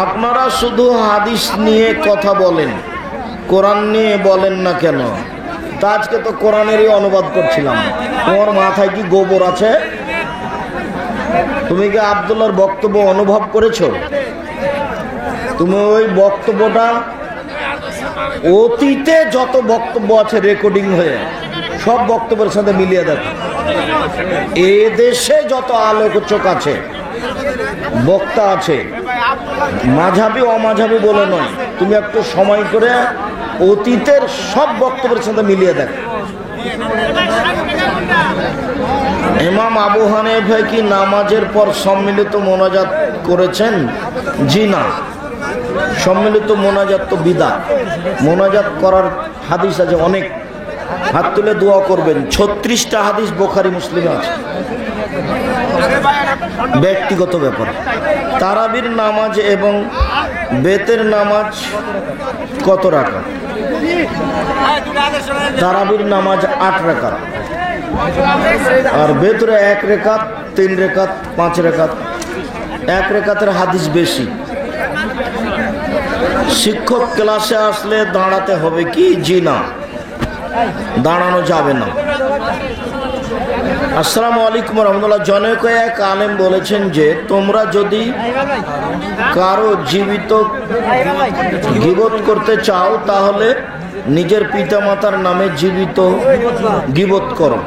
আপনারা শুধু হাদিস নিয়ে কথা বলেন, কোরআন নিয়ে বলেন না কেন? তা আজকে তো কোরআনেরই অনুবাদ করছিলাম। তোমার মাথায় কি গোবর আছে? তুমি কি আব্দুল্লাহর বক্তব্য অনুভব করেছো? তুমি ওই বক্তব্যটা অতীতে যত বক্তব্য আছে রেকর্ডিং হয়ে সব বক্তব্যের সাথে মিলিয়ে দেখো। এ দেশে যত আলোচক আছে, বক্তা আছে, মাঝহাবি অমাঝহাবি বলে নয়, তুমি একটু সময় করে অতীতের সব বক্তব্যের সাথে মিলিয়ে দেখো। ইমাম আবু হানিফা কি নামাজের পর সম্মিলিত মোনাজাত করেছেন? জি না, সম্মিলিত মোনাজাত তো বিদআত। মোনাজাত করার হাদিস আছে অনেক, হাত তুলে দোয়া করবেন। 36টা হাদিস বুখারী মুসলিমে আছে, ব্যক্তিগত ব্যাপার। তারাবির নামাজ এবং বেতের নামাজ কত রাকাত? তারাবির নামাজ 8 রাকাত, আর বেতরে 1 রাকাত, 3 রাকাত, 5 রাকাত। 1 রাকাতের হাদিস বেশি। শিক্ষক ক্লাসে আসলে দাঁড়াতে হবে কি? জি না, দাঁড়ানো যাবে না। আসসালামু আলাইকুম রহমতুল্লাহ। জনৈক এক আলেম বলেছেন যে তোমরা যদি কারো জীবিত গীবত করতে চাও তাহলে নিজের পিতামাতার নামে জীবিত গীবত করো।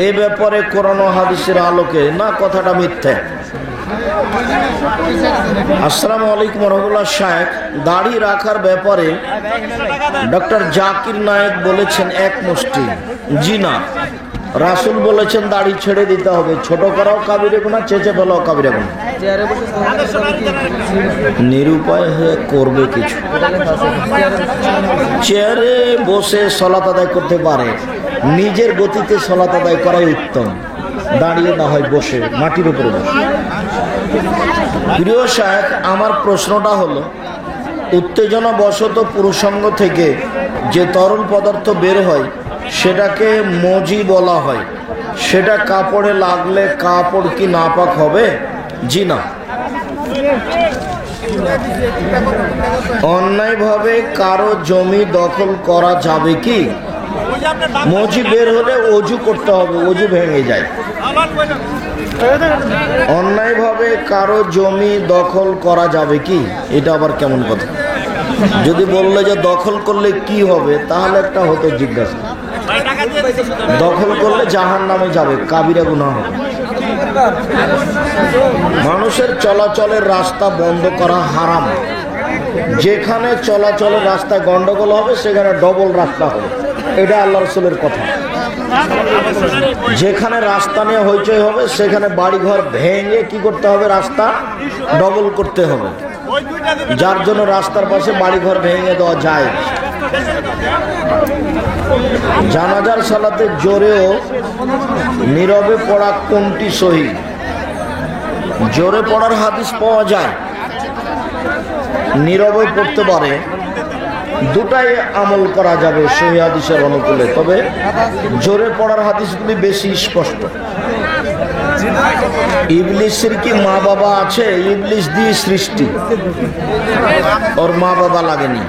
এ ব্যাপারে কোরআন ও হাদিসের আলোকে না কথাটা মিথ্যা? আসসালামু আলাইকুম রহমতুল্লাহ। শায়েখ, দাড়ি রাখার ব্যাপারে ডক্টর জাকির নায়েক বলেছেন এক মুষ্টি। জি না, রাসূল বলেছেন দাড়ি ছেড়ে দিতে হবে। ছোট করাও কাবিরা গুনাহ, চেঁচে ফেলাও কাবিরা গুনাহ। নিরুপায় হয়ে করবে কিছু। চেয়ারে বসে সালাত আদায় করতে পারে, নিজের গতিতে সালাত আদায় করাই উত্তম। দাঁড়িয়ে না হয় বসে, মাটির উপরে বসে। প্রিয় শায়েখ, আমার প্রশ্নটা হলো, উত্তেজনা বশত পুরুষাঙ্গ থেকে যে তরল পদার্থ বের হয় সেটাকে মজি বলা হয়। সেটা কাপড়ে লাগলে কাপড় কি নাপাক হবে? জি না। অন্যায়ভাবে কারো জমি দখল করা যাবে কি? মজি বের হলে অজু করতে হবে, অজু ভেঙে যায়। অন্যায়ভাবে কারো জমি দখল করা যাবে কি? এটা আবার কেমন কথা? যদি বললে যে দখল করলে কি হবে, তাহলে একটা হতো জিজ্ঞাসা। দখল করলে জাহান্নামে যাবে, কাবিরা গুনাহ হবে। মানুষের চলাচলের রাস্তা বন্ধ করা হারাম। যেখানে চলাচলের রাস্তায় গন্ডগোল হবে সেখানে ডবল রাস্তা হবে, এটা আল্লাহ রাসূলের কথা। যেখানে রাস্তা নিয়ে হইচই হবে সেখানে বাড়িঘর ভেঙে কি করতে হবে, রাস্তা ডবল করতে হবে, যার জন্য রাস্তার পাশে বাড়িঘর ভেঙে দেওয়া যায়। জানাজার সালাতে জোরেও নীরবে পড়া কোনটি সহিহ? জোরে পড়ার হাদিস পাওয়া যায়, নীরবে পড়তে পারে, দুটাই আমল করা যাবে সহিহ হাদিসের অনুকূলে। তবে জোরে পড়ার হাদিসগুলি বেশি স্পষ্ট। ইবলিসের কি মা বাবা আছে? ইবলিস দিয়ে সৃষ্টি, ওর মা বাবা লাগেনি।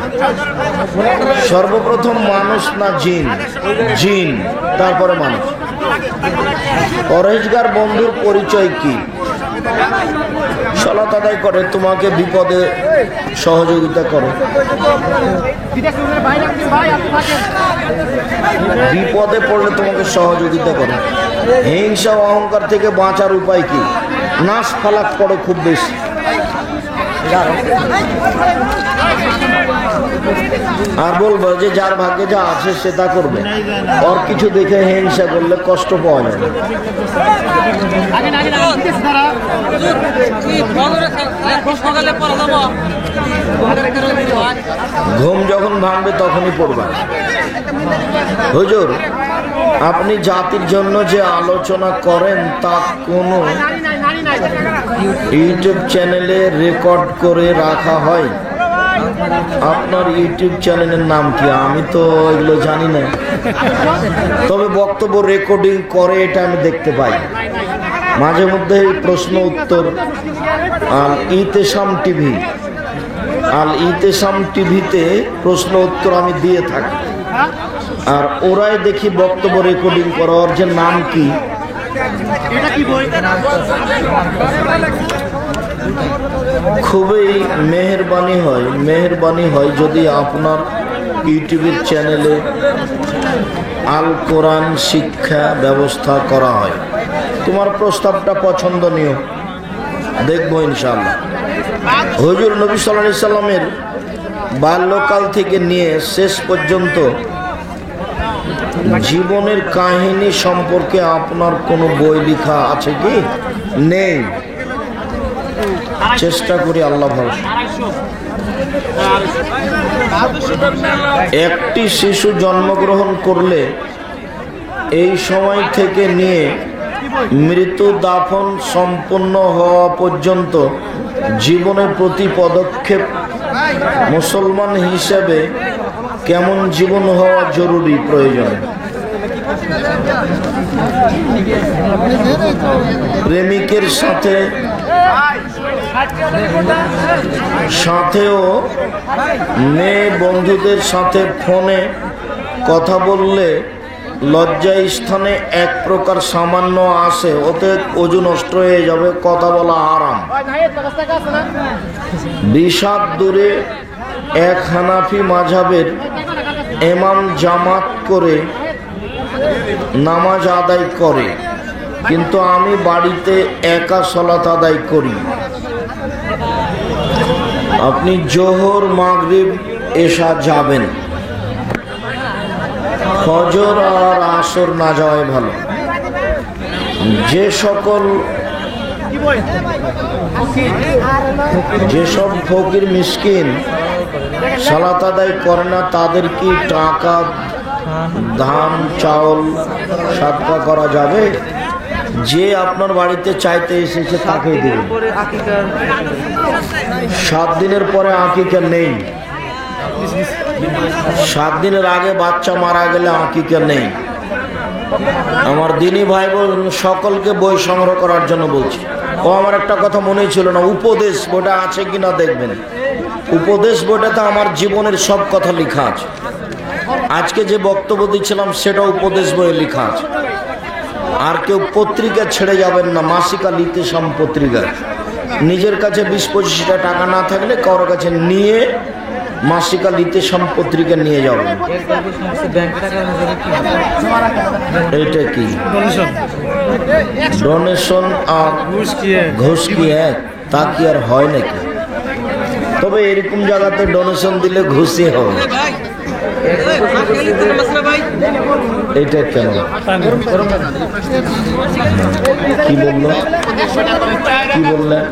সর্বপ্রথম মানুষ না জিন? জিন, তারপরে মানুষ। পরহেজগার বন্ধুর পরিচয় কি? সালাত আদায় করে, তোমাকে বিপদে সহযোগিতা করে। বিপদে পড়লে তোমাকে সহযোগিতা করে। হিংসা অহংকার থেকে বাঁচার উপায় কি? নাশ ফালাক করো খুব বেশি। আর বলবো যে যার ভাগ্যে যা আছে সে তা করবে, ওর কিছু দেখে হিংসা করলে কষ্ট পাওয়া যায়। ঘুম যখন ভাঙবে তখনই পড়বা। হুজুর, আপনি জাতির জন্য যে আলোচনা করেন তা কোনো ইউটিউব চ্যানেলে রেকর্ড করে রাখা হয়? আপনার ইউটিউব চ্যানেলের নাম কি? আমি তো এগুলো জানি না, তবে বক্তব্য রেকর্ডিং করে এটা আমি দেখতে পাই মাঝে মধ্যে। প্রশ্ন উত্তর আল ইতেসাম টিভি, আল ইতেসাম টিভিতে প্রশ্ন উত্তর আমি দিয়ে থাকি, আর ওরাই দেখি বক্তব্য রেকর্ডিং করার যে নাম কি। খুবই মেহেরবানি হয় যদি আপনার ইউটিউবের চ্যানেলে আল কোরআন শিক্ষা ব্যবস্থা করা হয়। তোমার প্রস্তাবটা পছন্দনীয়, দেখবো ইনশাআল্লাহ। হুজুর, নবী সাল্লাল্লাহু আলাইহি সাল্লামের বাল্যকাল থেকে নিয়ে শেষ পর্যন্ত জীবনের কাহিনী সম্পর্কে আপনার কোনো বই লেখা আছে কি? নেই। চেষ্টা করি, আল্লাহ ভরসা। একটি শিশু জন্মগ্রহণ করলে এই সময় থেকে নিয়ে মৃত্যু দাফন সম্পন্ন হওয়া পর্যন্ত জীবনের প্রতি পদক্ষেপ মুসলমান হিসেবে কেমন জীবন হওয়া জরুরি, প্রয়োজন? প্রেমিকের সাথেও মেয়ে বন্ধুদের সাথে ফোনে কথা বললে লজ্জা স্থানে এক প্রকার সামান্য আসে, ওতে ওজু নষ্ট হয়ে যাবে, কথা বলা হারাম। বিষাদ দূরে এক হানাফি মাযহাবের ইমাম জামাত করে নামাজ আদায় করে, কিন্তু আমি বাড়িতে একা সালাত আদায় করি। আপনি জোহর, মাগরিব, এশা যাবেন, ফজর আর আসর না যাওয়াই ভালো। যেসব ফকির মিসকিন সালাত আদায় করে না তাদের কি টাকা, ধান, চাউল সাদকা করা যাবে? যে আপনার বাড়িতে চাইতে এসেছে তাকে দিন। 7 দিনের পরে আকিকা নেই, 7 দিনের আগে বাচ্চা মারা গেলে আকিকা নেই। আমার দিনী ভাই বোন সকলকে বই সংগ্রহ করার জন্য বলছি। ও আমার একটা কথা মনে ছিল না, উপদেশ বইটা আছে কিনা দেখবেন। উপদেশ বইটাতে আমার জীবনের সব কথা লেখা আছে। আজকে যে বক্তব্য দিচ্ছিলাম সেটা উপদেশ বইয়ে লেখা আছে। আর কেউ পত্রিকা ছেড়ে যাবেন না, মাসিকা ইতেসাম পত্রিকা। নিজের কাছে 20-25টা টাকা না থাকলে কারোর কাছে নিয়ে মাসিকালিতে সম্পত্তিকে নিয়ে যাবেন। এইটা কি ডোনেশন আর ঘুষ কি এক? তা কি আর হয় নাকি? তবে এরকম জায়গাতে ডোনেশন দিলে ঘুষই হবে। এইটা কেন? কি বললো? কি বললেন?